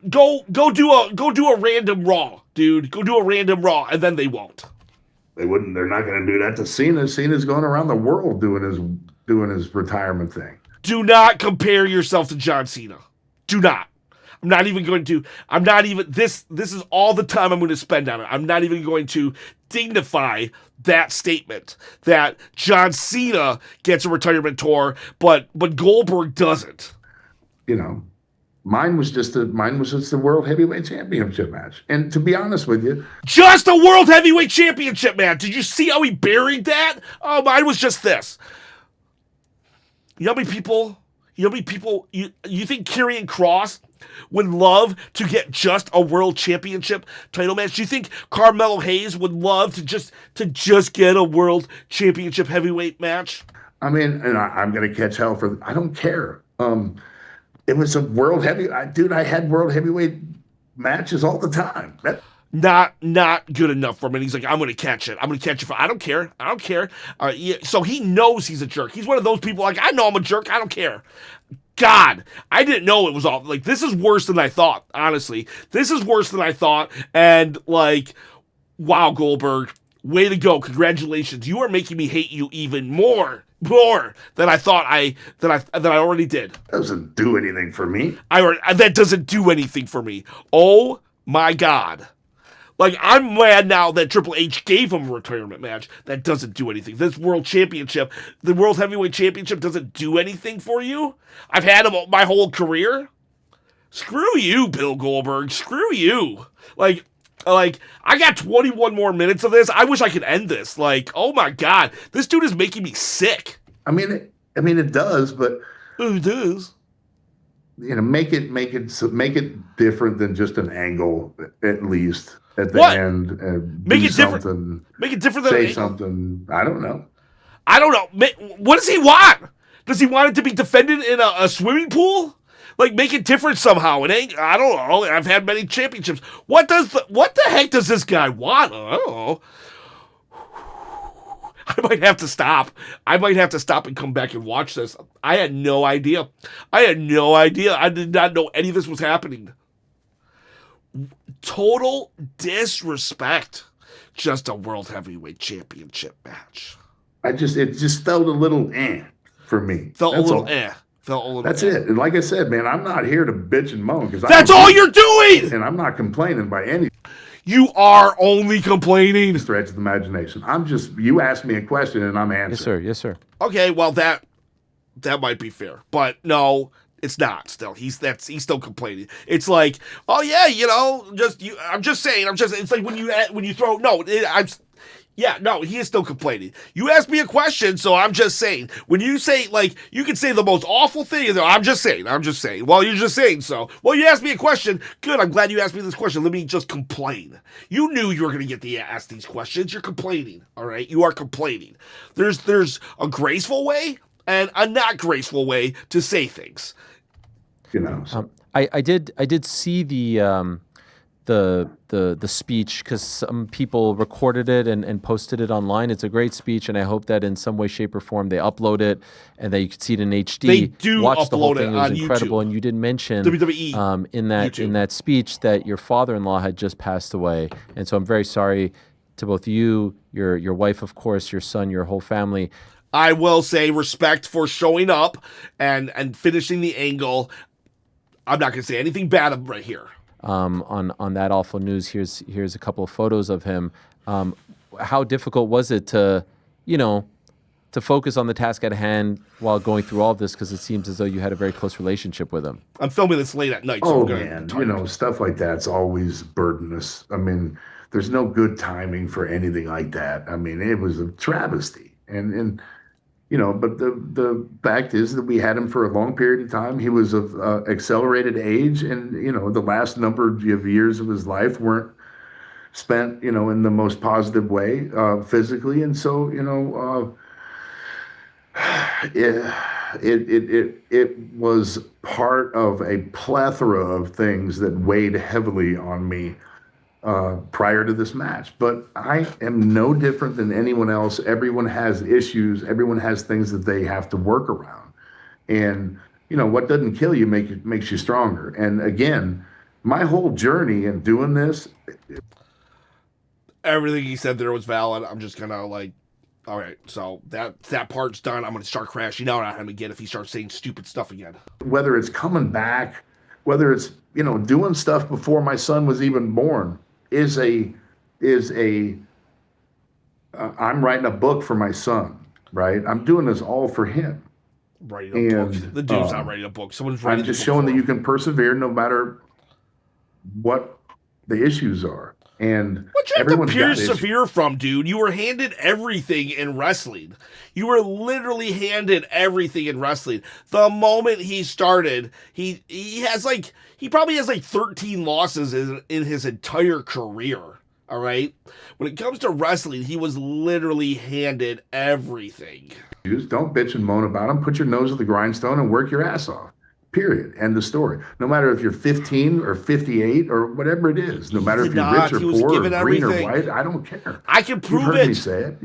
Go do a random Raw, dude. Go do a random Raw, and then they won't. They wouldn't. They're not going to do that to Cena. Cena's going around the world doing his retirement thing. Do not compare yourself to John Cena. Do not. I'm not even going to. I'm not even. This is all the time I'm going to spend on it. I'm not even going to dignify that statement that John Cena gets a retirement tour, but Goldberg doesn't. Mine was just the World Heavyweight Championship match. And to be honest with you, just a World Heavyweight Championship match. Did you see how he buried that? Oh, mine was just this. You know how many people you think Karrion Kross would love to get just a World Championship title match? Do you think Carmelo Hayes would love to just get a World Championship heavyweight match? And I'm going to catch hell for. I don't care. It was a world heavyweight. Dude, I had world heavyweight matches all the time. Not good enough for him. And he's like, I'm going to catch it. I don't care. So he knows he's a jerk. He's one of those people I know I'm a jerk. I don't care. God, I didn't know it was all this is worse than I thought. Honestly, this is worse than I thought. And wow, Goldberg, way to go. Congratulations. You are making me hate you even more than I thought I already did. That doesn't do anything for me. That doesn't do anything for me. Oh my God. I'm mad now that Triple H gave him a retirement match. That doesn't do anything. This World Championship, the World Heavyweight Championship doesn't do anything for you? I've had him my whole career? Screw you, Bill Goldberg. Screw you. I got 21 more minutes of this. I wish I could end this. Oh my God, this dude is making me sick. It does, but it does. Make it different than just an angle, at least at the end. Make it different. Make it different than say something. I don't know. What does he want? Does he want it to be defended in a swimming pool? Make it different somehow. I don't know. I've had many championships. What the heck does this guy want? I don't know. I might have to stop. I might have to stop and come back and watch this. I had no idea. I did not know any of this was happening. Total disrespect. Just a World Heavyweight Championship match. It just felt a little for me. Felt That's a little all. That's it. And like I said, man, I'm not here to bitch and moan because that's all you're doing. And I'm not complaining by any. You are only complaining. Stretch of the imagination. You asked me a question and I'm answering. Yes, sir. Okay, well that might be fair, but no, it's not. Still, he's still complaining. It's like, oh yeah, I'm just saying. It's like when you throw he is still complaining. You asked me a question, so I'm just saying. When you say, like, you can say the most awful thing, and I'm just saying. Well, you're just saying so. Well, you asked me a question. Good, I'm glad you asked me this question. Let me just complain. You knew you were going to get ask these questions. You're complaining, all right? You are complaining. There's a graceful way and a not graceful way to say things. So. I did see the speech because some people recorded it and posted it online. It's a great speech, and I hope that in some way, shape, or form they upload it and that you can see it in HD. They do watch the whole upload thing. it It was on incredible, YouTube. and you did mention WWE in that speech that your father-in-law had just passed away, and so I'm very sorry to both you, your wife, of course, your son, your whole family. I will say respect for showing up and finishing the angle. I'm not going to say anything bad right here. On that awful news, here's a couple of photos of him. How difficult was it to focus on the task at hand while going through all of this? Because it seems as though you had a very close relationship with him. I'm filming this late at night. So man, stuff like that's always burdenous. I mean, there's no good timing for anything like that. I mean, it was a travesty, and but the fact is that we had him for a long period of time. He was of accelerated age, and the last number of years of his life weren't spent in the most positive way physically, and so it was part of a plethora of things that weighed heavily on me prior to this match. But I am no different than anyone else. Everyone has issues. Everyone has things that they have to work around. And, what doesn't kill you makes you stronger. And again, my whole journey in doing this. Everything he said there was valid. I'm just going to all right, so that part's done. I'm going to start crashing out on him again if he starts saying stupid stuff again. Whether it's coming back, whether it's, doing stuff before my son was even born, I'm writing a book for my son, right? I'm doing this all for him. Writing a book. The dude's not writing a book. Someone's writing. I'm just showing that you can persevere no matter what the issues are. And what you have to persevere from, dude? You were handed everything in wrestling. You were literally handed everything in wrestling. The moment he started, he probably has 13 losses in his entire career. All right? When it comes to wrestling, he was literally handed everything. Don't bitch and moan about him. Put your nose to the grindstone and work your ass off. Period. End of story. No matter if you're 15 or 58 or whatever it is, no matter if you're rich or poor or green or white, I don't care. I can prove You've heard me say it,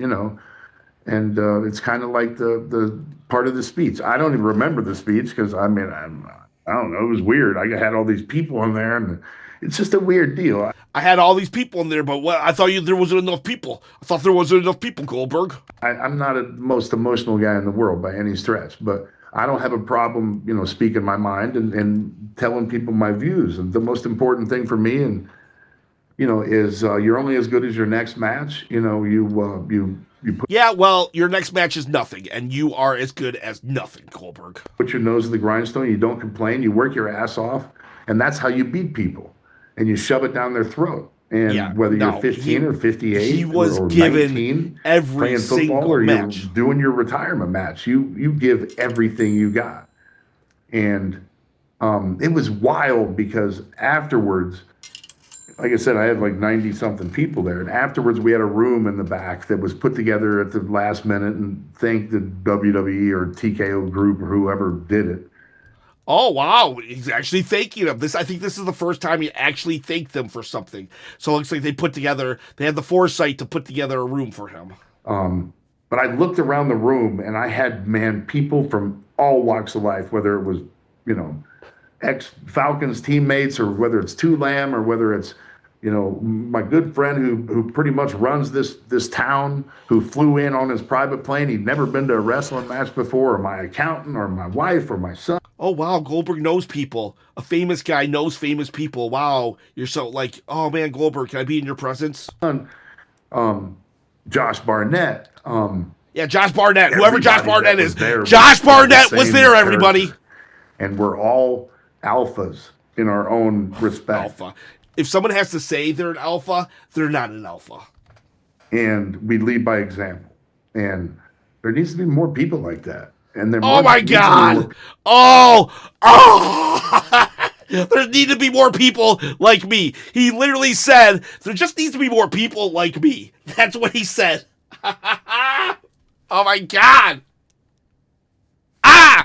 And it's kind of like the part of the speech. I don't even remember the speech because, I don't know. It was weird. I had all these people in there, and it's just a weird deal. I had all these people in there, but I thought there wasn't enough people. I thought there wasn't enough people, Goldberg. I'm not the most emotional guy in the world by any stretch, but I don't have a problem, speaking my mind and telling people my views. And the most important thing for me, is you're only as good as your next match. Yeah, well, your next match is nothing, and you are as good as nothing, Goldberg. Put your nose to the grindstone. You don't complain. You work your ass off, and that's how you beat people. And you shove it down their throat. And whether you're 15 or 58 he was or given 19, every playing single football or match. you're doing your retirement match, you give everything you got. And it was wild because afterwards, like I said, I had 90-something people there. And afterwards, we had a room in the back that was put together at the last minute and thanked the WWE or TKO group or whoever did it. Oh, wow. He's actually thanking them. I think this is the first time he actually thanked them for something. So it looks like they had the foresight to put together a room for him. But I looked around the room and I had, man, people from all walks of life, whether it was, you know, ex Falcons teammates or whether it's Lamb or whether it's, you know, my good friend who pretty much runs this town, who flew in on his private plane. He'd never been to a wrestling match before, or my accountant or my wife or my son. Oh, wow. Goldberg knows people. A famous guy knows famous people. Wow. You're so like, oh, man, Goldberg, can I be in your presence? Josh Barnett. Yeah, Josh Barnett. Whoever Josh Barnett is. There, Josh Barnett was there, everybody. And we're all alphas in our own respect. Alpha. If someone has to say they're an alpha, they're not an alpha. And we lead by example. And there needs to be more people like that. And oh my God! There need to be more people like me. He literally said, there just needs to be more people like me. That's what he said. Oh my God!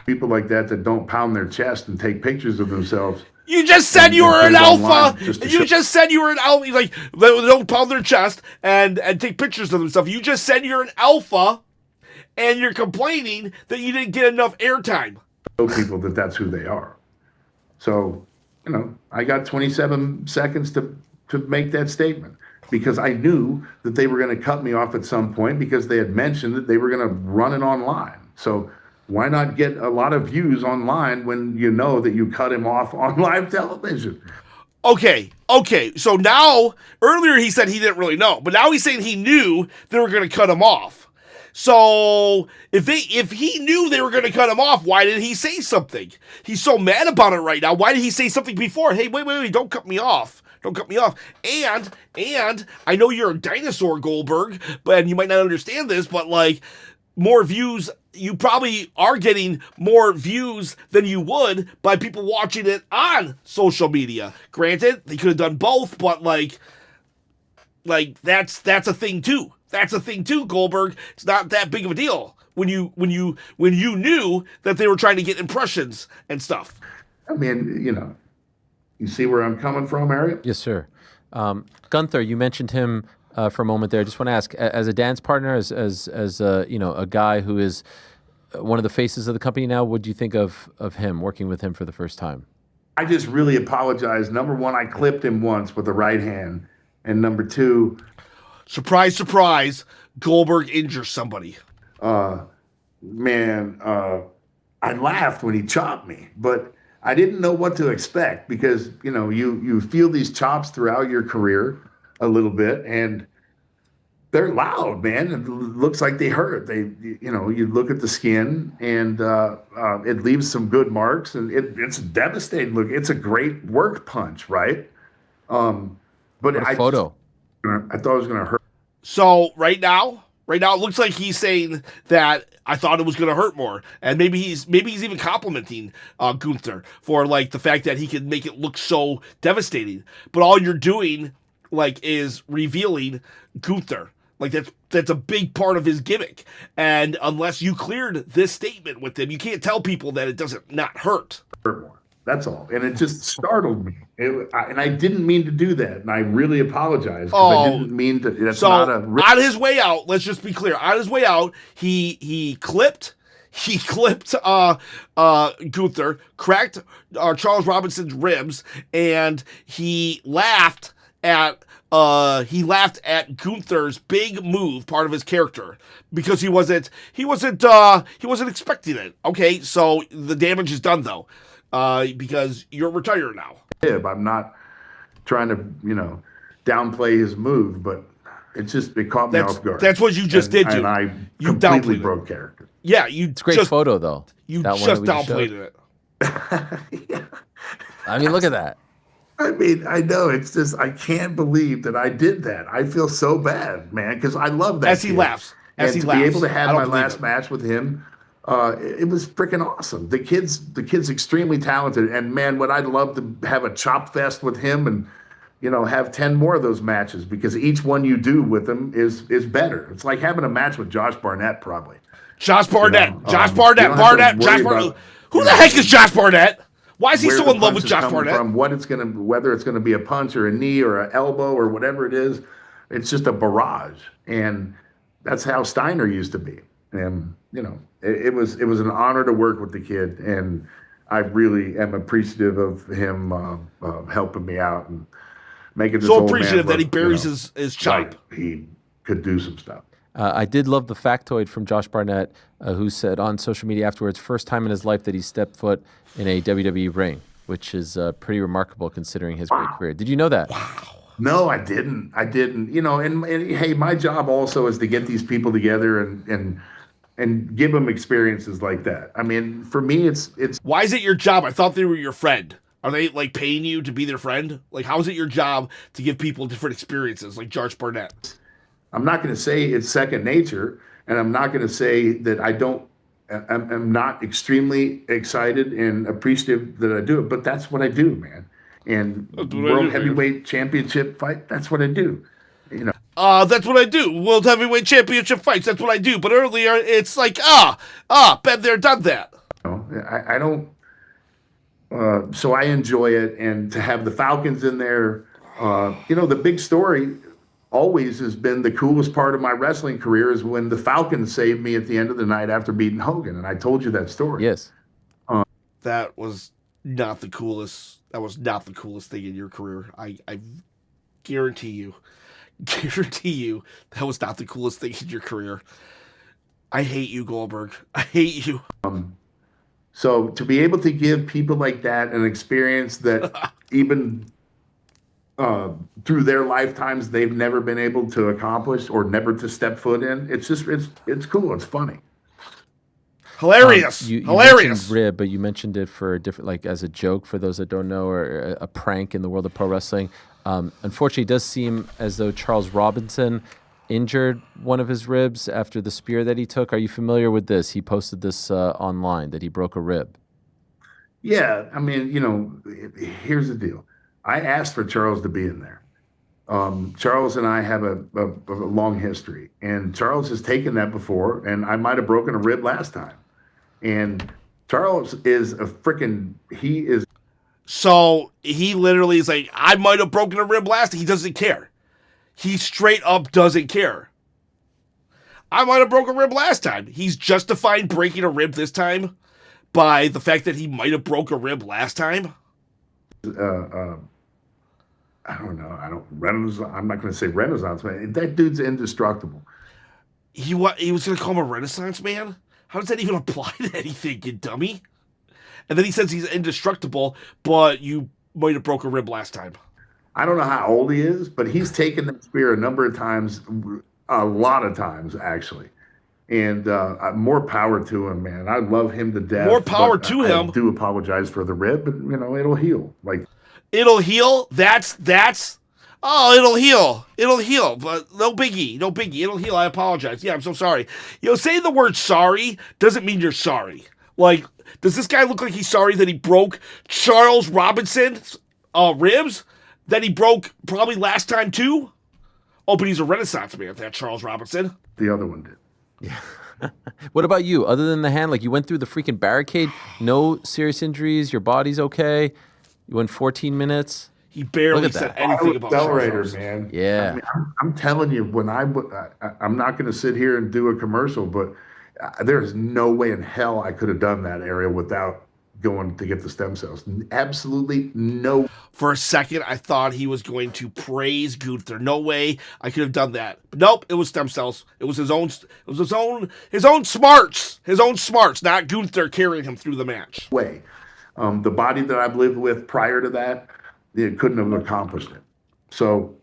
People like that don't pound their chest and take pictures of themselves. You just said you were an alpha. You just said you were an alpha. Like, they don't pound their chest and take pictures of themselves. You just said you're an alpha, and you're complaining that you didn't get enough airtime. Show people that that's who they are. So, you know, I got 27 seconds to make that statement because I knew that they were going to cut me off at some point because they had mentioned that they were going to run it online. So why not get a lot of views online when you know that you cut him off on live television? Okay. So now, earlier he said he didn't really know, but now he's saying he knew they were going to cut him off. So if he knew they were going to cut him off, why didn't he say something? He's so mad about it right now. Why did he say something before? Hey, wait, don't cut me off. Don't cut me off. And I know you're a dinosaur, Goldberg, and you might not understand this, but like more views, you probably are getting more views than you would by people watching it on social media. Granted, they could have done both, but like that's a thing too. That's a thing too, Goldberg. It's not that big of a deal when you knew that they were trying to get impressions and stuff. I mean, you know, you see where I'm coming from, Ariel? Yes, sir. Gunther, you mentioned him for a moment there. I just want to ask, as a dance partner, as you know, a guy who is one of the faces of the company now, what do you think of him, working with him for the first time? I just really apologize. Number one, I clipped him once with the right hand. And number two, surprise, surprise, Goldberg injures somebody. I laughed when he chopped me, but I didn't know what to expect because, you know, you feel these chops throughout your career a little bit and they're loud, man. It looks like they hurt. You know, you look at the skin and it leaves some good marks and it's a devastating look. It's a great work punch, right? But what a photo. I thought it was going to hurt. So right now, it looks like he's saying that I thought it was going to hurt more, and maybe he's even complimenting Gunther for like the fact that he can make it look so devastating. But all you're doing like is revealing Gunther. Like that's a big part of his gimmick, and unless you cleared this statement with him, you can't tell people that it doesn't not hurt. That's all. And it just startled me. And I didn't mean to do that. And I really apologize. Oh, I didn't mean to. That's so not on his way out, let's just be clear. On his way out, he clipped Gunther, cracked Charles Robinson's ribs, and he laughed at Gunther's big move, part of his character, because he wasn't expecting it. Okay, so the damage is done though. Because you're retired now. I'm not trying to, you know, downplay his move, but it caught me off guard. That's what you just did, and I completely broke character. Yeah, it's a great photo though. You just downplayed it. Yeah. I mean, look at that. I mean, I know it's just I can't believe that I did that. I feel so bad, man, because I love that. As he laughs, and to be able to have my last match with him. It was freaking awesome. The kid's extremely talented, and man, would I love to have a chop fest with him, and you know, have 10 more of those matches because each one you do with him is better. It's like having a match with Josh Barnett, probably. Josh Barnett. Who the heck is Josh Barnett? Why is he so in love with Josh Barnett? From whether it's gonna be a punch or a knee or an elbow or whatever it is, it's just a barrage. And that's how Steiner used to be. And, it was an honor to work with the kid. And I really am appreciative of him helping me out and making this So old man appreciative that he look, buries his chop. like he could do some stuff. I did love the factoid from Josh Barnett, who said on social media afterwards, first time in his life that he stepped foot in a WWE ring, which is pretty remarkable considering his great career. Did you know that? No, I didn't. And hey, my job also is to get these people together and give them experiences like that. I mean, for me, it's Why is it your job? I thought they were your friend. Are they like paying you to be their friend? Like, how is it your job to give people different experiences, like Josh Barnett? I'm not going to say it's second nature, and I'm not going to say that I'm not extremely excited and appreciative that I do it, but that's what I do, man. And World Heavyweight Championship fight, that's what I do. That's what I do. World Heavyweight Championship fights, that's what I do. But earlier, it's like, been there, done that. I don't. So I enjoy it, and to have the Falcons in there, the big story always has been the coolest part of my wrestling career is when the Falcons saved me at the end of the night after beating Hogan, and I told you that story. Yes. That was not the coolest. That was not the coolest thing in your career. I guarantee you that was not the coolest thing in your career. I hate you, Goldberg. I hate you. So to be able to give people like that an experience that even through their lifetimes they've never been able to accomplish or never to step foot in, it's cool. It's funny. Hilarious. You Hilarious. mentioned rib, but you mentioned it for a different, like as a joke for those that don't know, or a prank in the world of pro wrestling. Unfortunately, it does seem as though Charles Robinson injured one of his ribs after the spear that he took. Are you familiar with this? He posted this online that he broke a rib. Yeah, I mean, here's the deal. I asked for Charles to be in there. Charles and I have a long history, and Charles has taken that before, and I might have broken a rib last time. And Charles is he is. So he literally is like, I might have broken a rib last time. He doesn't care. He straight up doesn't care. I might have broken a rib last time. He's justifying breaking a rib this time by the fact that he might have broke a rib last time. I don't know. I'm not going to say Renaissance man. That dude's indestructible. He was going to call him a Renaissance man? How does that even apply to anything, you dummy? And then he says he's indestructible, but you might have broke a rib last time. I don't know how old he is, but he's taken that spear a number of times, a lot of times, actually. And more power to him, man. I love him to death. More power to him. I do apologize for the rib, but, it'll heal. It'll heal? It'll heal. It'll heal. But no biggie. It'll heal. I apologize. Yeah, I'm so sorry. Saying the word sorry doesn't mean you're sorry. Like, does this guy look like he's sorry that he broke Charles Robinson's ribs? That he broke probably last time too? Oh, but he's a Renaissance man, that Charles Robinson. The other one did. Yeah. What about you? Other than the hand, like you went through the freaking barricade, no serious injuries, your body's okay. You went 14 minutes. He barely said anything about accelerator, man. Yeah. I'm telling you, I'm not going to sit here and do a commercial, but there's no way in hell I could have done that, Ariel, without going to get the stem cells. Absolutely no. For a second, I thought he was going to praise Gunther. No way I could have done that. But nope, it was stem cells. It was his own smarts. His own smarts, not Gunther carrying him through the match. Way. The body that I've lived with prior to that, it couldn't have accomplished it. So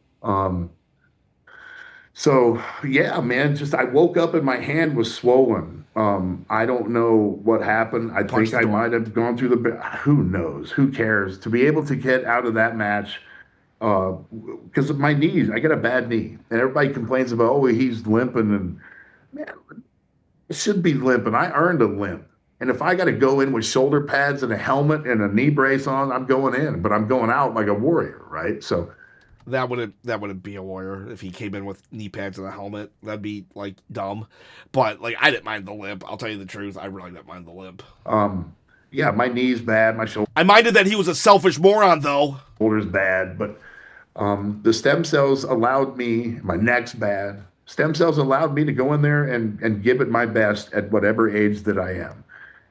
yeah, man, I woke up and my hand was swollen. I don't know what happened. I think I might have gone through who knows? Who cares? To be able to get out of that match, because of my knees, I got a bad knee. And everybody complains about, oh, he's limping. And man, it should be limping. I earned a limp. And if I got to go in with shoulder pads and a helmet and a knee brace on, I'm going in. But I'm going out like a warrior, right? So that wouldn't be a warrior if he came in with knee pads and a helmet. That'd be like dumb. But like I didn't mind the limp. I'll tell you the truth. I really didn't mind the limp. Yeah, my knee's bad. My shoulder. I minded that he was a selfish moron though. Shoulder's bad, but the stem cells allowed me. My neck's bad. Stem cells allowed me to go in there and give it my best at whatever age that I am.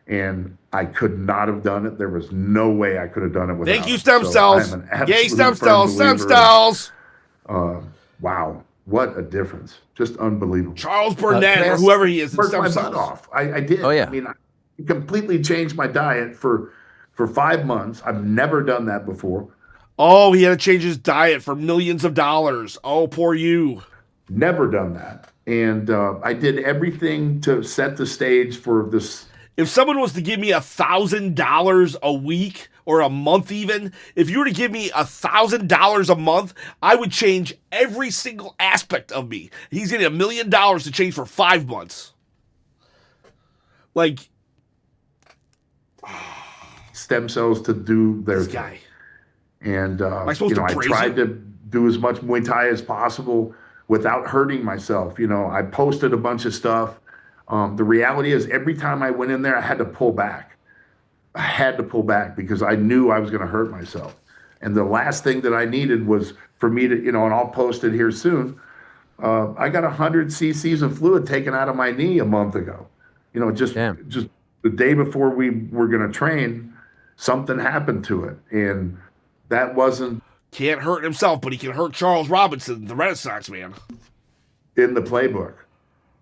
And I could not have done it. There was no way I could have done it without Thank you, it. stem So cells. I am an Yay, absolute stem firm cells, stem believer. cells. Wow, what a difference. Just unbelievable. Charles Can I Burnett or ask- whoever he is in worked stem my butt cells. off. I did. Oh, yeah. I mean, I completely changed my diet for 5 months. I've never done that before. Oh, he had to change his diet for millions of dollars. Oh, poor you. Never done that. And I did everything to set the stage for this. If someone was to give me $1,000 a week or a month even, if you were to give me $1,000 a month, I would change every single aspect of me. He's getting $1 million to change for 5 months. Like, Stem cells to do their this thing. guy. And I supposed to I praise tried you? to do as much Muay Thai as possible without hurting myself. I posted a bunch of stuff. The reality is, every time I went in there, I had to pull back. I had to pull back because I knew I was going to hurt myself. And the last thing that I needed was for me to, and I'll post it here soon. I got 100 cc's of fluid taken out of my knee a month ago. Just the day before we were going to train, something happened to it. And that wasn't Can't hurt himself, but he can hurt Charles Robinson, the Red Sox man. in the playbook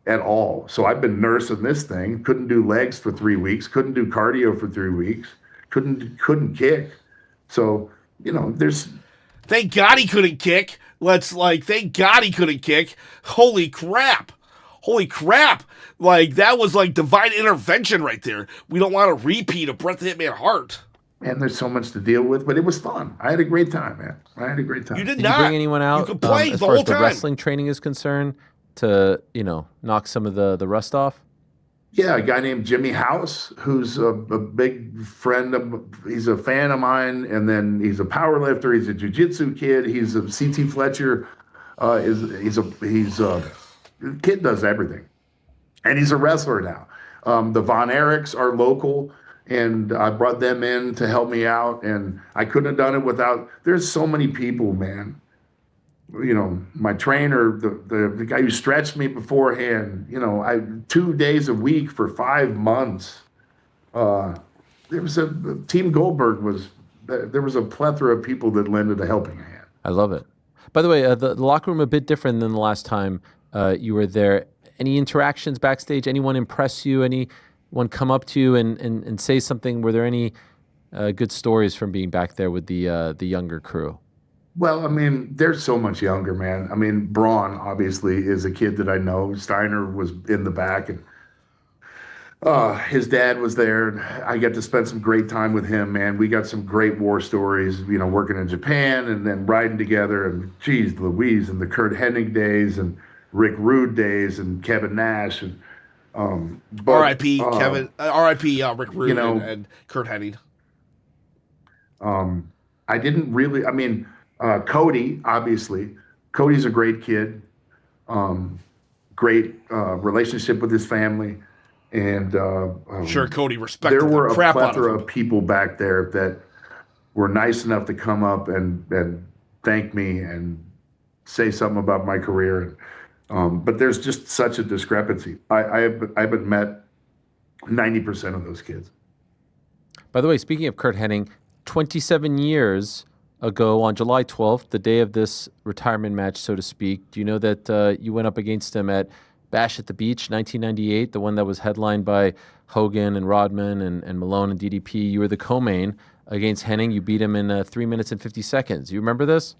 at all. So I've been nursing this thing. Couldn't do legs for 3 weeks. Couldn't do cardio for 3 weeks. Couldn't kick. So there's. Thank God he couldn't kick. Thank God he couldn't kick. Holy crap. Holy crap. That was divine intervention right there. We don't want a repeat of Bret the Hitman Hart. And there's so much to deal with, but it was fun. I had a great time, man. I had a great time. You did Did not. you bring anyone out You complained as the far whole as the time. wrestling training is concerned to, knock some of the rust off? Yeah, a guy named Jimmy House, who's a big friend. He's a fan of mine, and then he's a power lifter. He's a jiu-jitsu kid. He's a CT Fletcher. He's a kid does everything, and he's a wrestler now. The Von Erichs are local, and I brought them in to help me out, and I couldn't have done it without. There's so many people, man. My trainer, the guy who stretched me beforehand, 2 days a week for 5 months. There was Team Goldberg there was a plethora of people that lended a helping hand. I love it. By the way, the locker room a bit different than the last time you were there. Any interactions backstage? Anyone impress you? Anyone come up to you and say something? Were there any good stories from being back there with the younger crew? Well, they're so much younger, man. Braun obviously is a kid that I know. Steiner was in the back, and his dad was there. And I got to spend some great time with him, man. We got some great war stories, working in Japan and then riding together. And geez, Louise, and the Kurt Hennig days and Rick Rude days and Kevin Nash and R.I.P. Kevin. R.I.P. Rick Rude and Kurt Hennig. I didn't really. Cody, obviously. Cody's a great kid. Great relationship with his family. And sure, Cody respected there were the a crap out of plethora him. of people back there that were nice enough to come up and thank me and say something about my career. But there's just such a discrepancy. I haven't met 90% of those kids. By the way, speaking of Kurt Hennig, 27 years ago on July 12th, the day of this retirement match, so to speak, do you know that you went up against him at Bash at the Beach, 1998, the one that was headlined by Hogan and Rodman and Malone and DDP? You were the co-main against Hennig. You beat him in 3 minutes and 50 seconds. You remember this? Is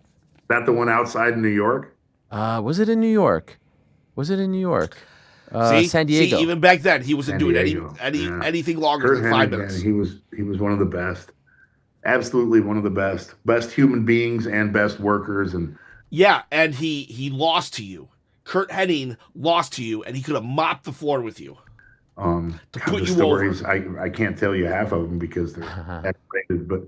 that the one outside in New York? Was it in New York? San Diego. See, even back then, he wasn't doing Yeah. anything longer Kurt than 5 Hennig, minutes. man, he was one of the best. Absolutely one of the best human beings and best workers. And Yeah, and he lost to you. Kurt Hennig lost to you, and he could have mopped the floor with you. God, put the you stories, I can't tell you half of them because they're X-rated, but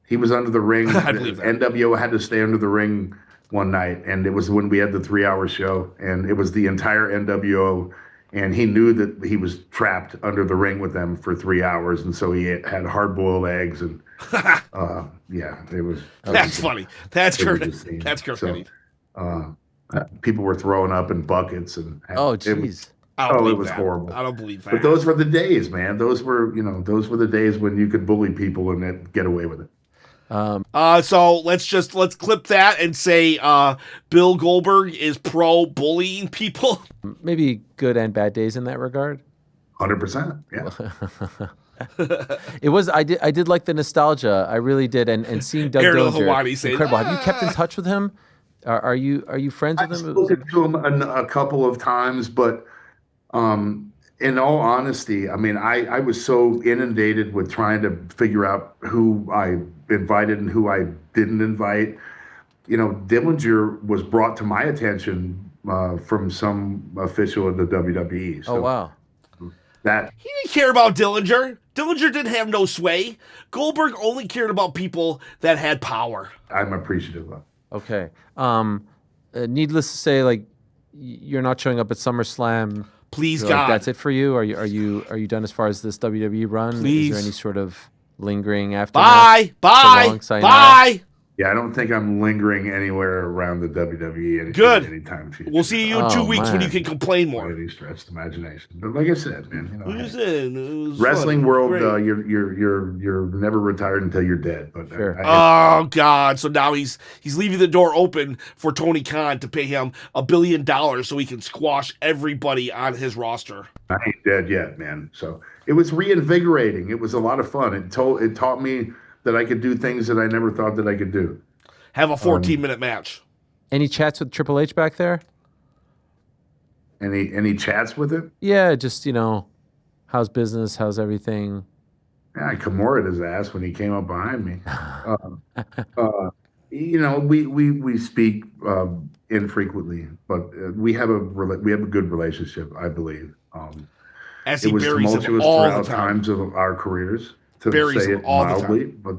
he was under the ring. I believe that. NWO had to stay under the ring one night, and it was when we had the 3-hour show, and it was the entire NWO, and he knew that he was trapped under the ring with them for 3 hours, and so he had hard-boiled eggs, and yeah, it was. That's funny. That's it was Kurt. a scene. That's Kurt So, Hennig. People were throwing up in buckets, and Oh, it was geez. I don't it believe was that. horrible. I don't believe that. But those were the days, man. Those were the days when you could bully people and then get away with it. So let's clip that and say Bill Goldberg is pro bullying people. Maybe good and bad days in that regard. 100%. Yeah. It was. I did like the nostalgia. I really did. And seeing Doug Ariel Dillinger, Helwani say, incredible. Have you kept in touch with him? Are you friends with I've him? spoken to him a couple of times, but in all honesty, I mean, I was so inundated with trying to figure out who I invited and who I didn't invite. Dillinger was brought to my attention from some official at the WWE. So Oh wow. that he didn't care about Dillinger. Dillinger didn't have no sway. Goldberg only cared about people that had power. I'm appreciative of. Okay. Needless to say, like you're not showing up at SummerSlam. Please, Like, God. that's it for you. Are you done as far as this WWE run? Please. Is there any sort of lingering aftermath? Bye. Sayonara? Yeah, I don't think I'm lingering anywhere around the WWE Good. anytime future. We'll see you in 2 Oh, weeks when man. you can complain more. Any stretched imagination, but like I said, man, It was wrestling fun. world, Great. you're never retired until you're dead. But Sure. Oh God! So now he's leaving the door open for Tony Khan to pay him $1 billion so he can squash everybody on his roster. I ain't dead yet, man. So it was reinvigorating. It was a lot of fun. It taught me that I could do things that I never thought that I could do. Have a 14-minute match. Any chats with Triple H back there? Any chats with it? Yeah, just how's business? How's everything? Yeah, I Kimura'd his ass when he came up behind me. We speak infrequently, but we have a good relationship, I believe. As he It was buries him tumultuous all the throughout time. times of our careers, to Buries say him it all the mildly. But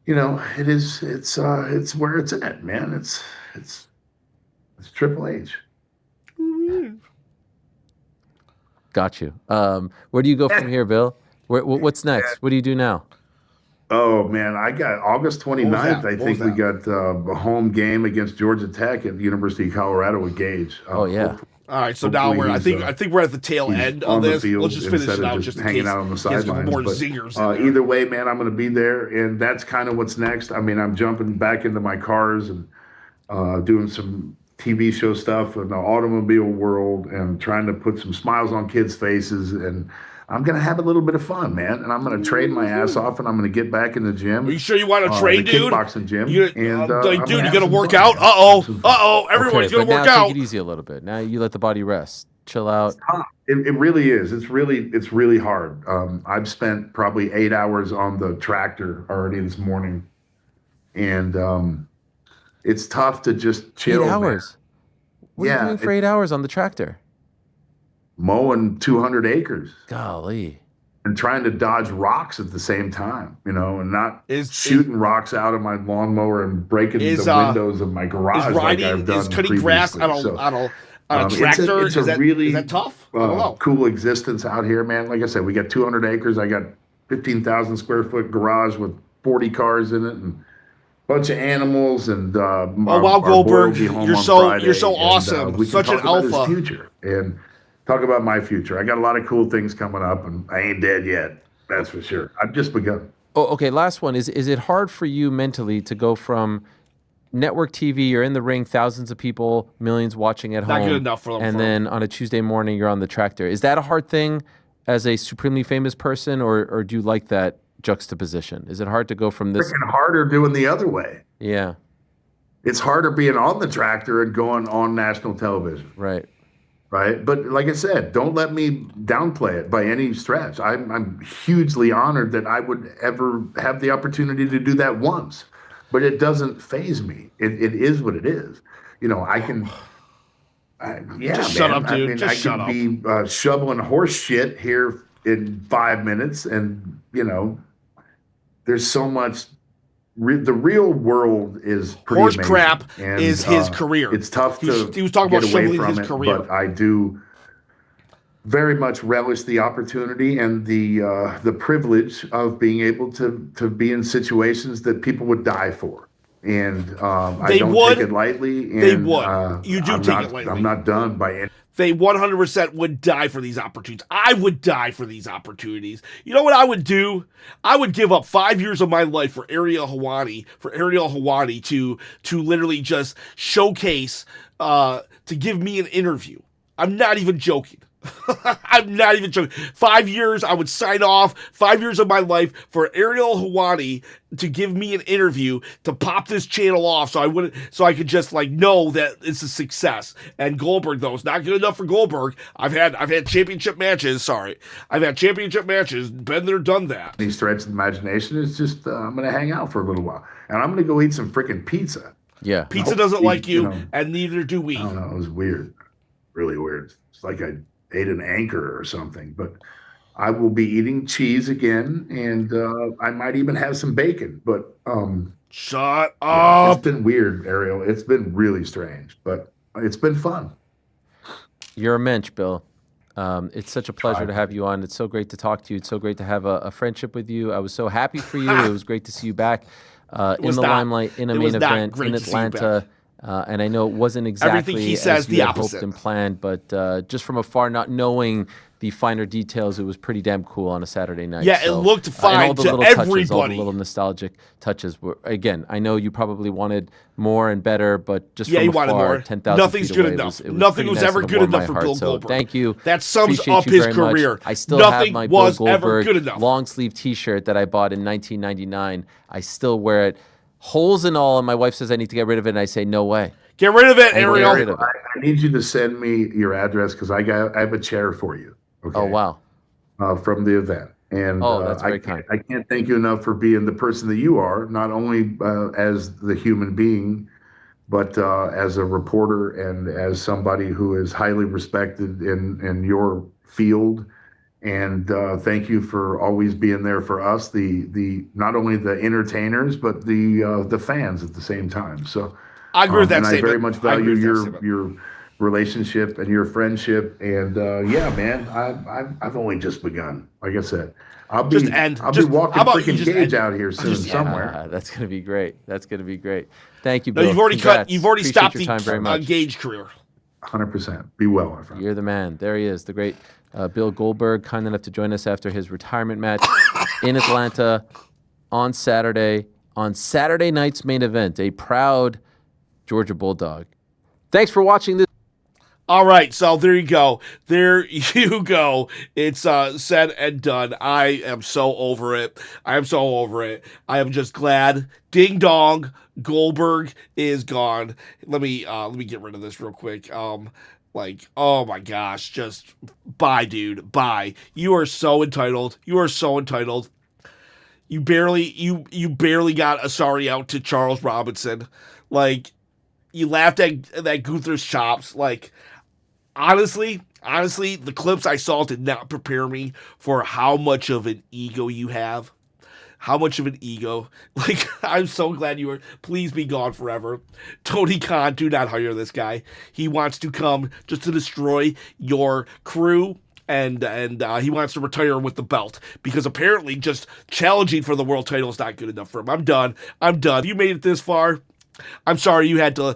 it's where it's at, man. It's Triple H. Got you. Where do you go from here, Bill? What's next? What do you do now? Oh man, I got August 29th. that? I What think was we got a home game against Georgia Tech at the University of Colorado with Gage. Oh, yeah. All right, so now Hopefully I think we're at the tail he's end on of the this. field Let's just finish instead it of out just just in hanging case out on the he has sidelines. more But, zingers. In there. either way, man, I'm going to be there, and that's kind of what's next. I mean, I'm jumping back into my cars and doing some TV show stuff in the automobile world and trying to put some smiles on kids' faces. And I'm going to have a little bit of fun, man. And I'm going to trade my ass off, and I'm going to get back in the gym. Are you sure you want to train, the dude? kickboxing gym. You, and like, dude, you have got to some work fun, out. man. Have some fun. Everybody's Okay, gonna but work now out. take it easy a little bit. Now you let the body rest. Chill out. It really is. It's really hard. I've spent probably 8 hours on the tractor already this morning, and it's tough to just chill. 8 hours. What are you Yeah, doing for 8 hours on the tractor? Mowing 200 acres Golly. and trying to dodge rocks at the same time, and not Is- shooting rocks out of my lawnmower and breaking the windows of my garage Is like I've riding, done is cutting grass on previously. a tractor? It's a really is that tough? I don't know. cool existence out here, man. Like I said, we got 200 acres. I got 15,000 square foot garage with 40 cars in it and a bunch of animals. And wow, Goldberg, you're so awesome. We can Such talk an about alpha. his future and talk about my future. I got a lot of cool things coming up, and I ain't dead yet. That's for sure. I've just begun. Oh, okay. Last one. Is it hard for you mentally to go from network TV, you're in the ring, thousands of people, millions watching at home. Not good enough for them. And then on a Tuesday morning, you're on the tractor. Is that a hard thing as a supremely famous person, or do you like that juxtaposition? Is it hard to go from this? Freaking harder doing the other way. Yeah, It's harder being on the tractor and going on national television. right. Right. But like I said, don't let me downplay it by any stretch. I'm hugely honored that I would ever have the opportunity to do that once, but it doesn't faze me. It is what it is. I can. Just shut up, dude. Just shut up. I can be shoveling horse shit here in 5 minutes, and there's so much. The real world is pretty Horse amazing. crap And, is his career. It's tough to he was talking get about away shoveling from his it, career. but I do very much relish the opportunity and the privilege of being able to be in situations that people would die for. and I They don't would. take it lightly. And, They would. You do take it lightly. I'm not done by any. They 100% would die for these opportunities. I would die for these opportunities. You know what I would do? I would give up 5 years of my life for Ariel Helwani, to literally just showcase, to give me an interview. I'm not even joking. I'm not even joking. 5 years, I would sign off 5 years of my life for Ariel Helwani to give me an interview to pop this channel off, so I could just like know that it's a success. And Goldberg, though, is not good enough for Goldberg. I've had championship matches. Sorry, I've had championship matches. Been there, done that. Any stretch of the imagination. It's just I'm gonna hang out for a little while, and I'm gonna go eat some freaking pizza. Yeah. Pizza doesn't like you, and neither do we. I don't know. It was weird, really weird. It's like I ate an anchor or something. But I will be eating cheese again, and I might even have some bacon. But Shut yeah, up. it's been weird, Ariel. It's been really strange, but it's been fun. You're a mensch, Bill. It's such a pleasure to have you on. It's so great to talk to you. It's so great to have a friendship with you. I was so happy for you. It was great to see you back in the limelight, in a main event in Atlanta. And I know it wasn't exactly Everything he says as you the had opposite. hoped and planned, but just from afar, not knowing the finer details, it was pretty damn cool on a Saturday night. Yeah, it looked and fine all the to little touches, all the everybody. little nostalgic touches were, again, I know you probably wanted more and better, but just Yeah, from he wanted afar, more. 10,000 Nothing's feet good away, enough. it was Nothing pretty was nice ever and good warmed my enough for heart. Bill So Goldberg. thank you. That sums Appreciate up you his very much. career. I still Nothing have my was Bill ever Goldberg good enough. long sleeve T-shirt that I bought in 1999. I still wear it, holes and all, and my wife says I need to get rid of it, and I say no way. Get rid of it, I will get rid Ariel. of it. I need you to send me your address because I have a chair for you. Okay. Oh wow. From the event. And That's very kind. I can't thank you enough for being the person that you are, not only as the human being, but as a reporter and as somebody who is highly respected in your field. And thank you for always being there for us, the not only the entertainers, but the fans at the same time. So I agree with that and statement. I very much I agree value with that statement. your relationship and your friendship. And yeah, man, I've only just begun. Like I said, I'll be Just end. I'll Just- be walking how about you freaking just Gage end? out here soon Just end. somewhere. That's gonna be great. That's gonna be great. Thank you, No, Bill. you've already Congrats. You've already Appreciate stopped your time very the much. Gage career. 100%. Be well, my friend. You're the man. There he is, the great Bill Goldberg, kind enough to join us after his retirement match in Atlanta on Saturday night's main event. A proud Georgia Bulldog. Thanks for watching this. All right, so there you go. There you go. It's said and done. I am so over it. I am just glad. Ding dong. Goldberg is gone. Let me get rid of this real quick. Oh my gosh, just bye, dude. Bye. You are so entitled. You barely got a sorry out to Charles Robinson. Like, you laughed at that Gunther's chops. Like, honestly, the clips I saw did not prepare me for how much of an ego you have. How much of an ego. Like, I'm so glad you were. Please be gone forever. Tony Khan, do not hire this guy. He wants to come just to destroy your crew. And he wants to retire with the belt because apparently just challenging for the world title is not good enough for him. I'm done. If you made it this far, I'm sorry you had to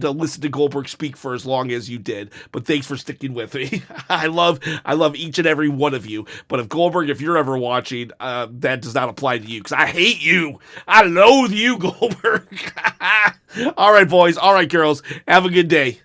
listen to Goldberg speak for as long as you did, but thanks for sticking with me. I love each and every one of you. But if you're ever watching, that does not apply to you because I hate you. I loathe you, Goldberg. All right, boys. All right, girls. Have a good day.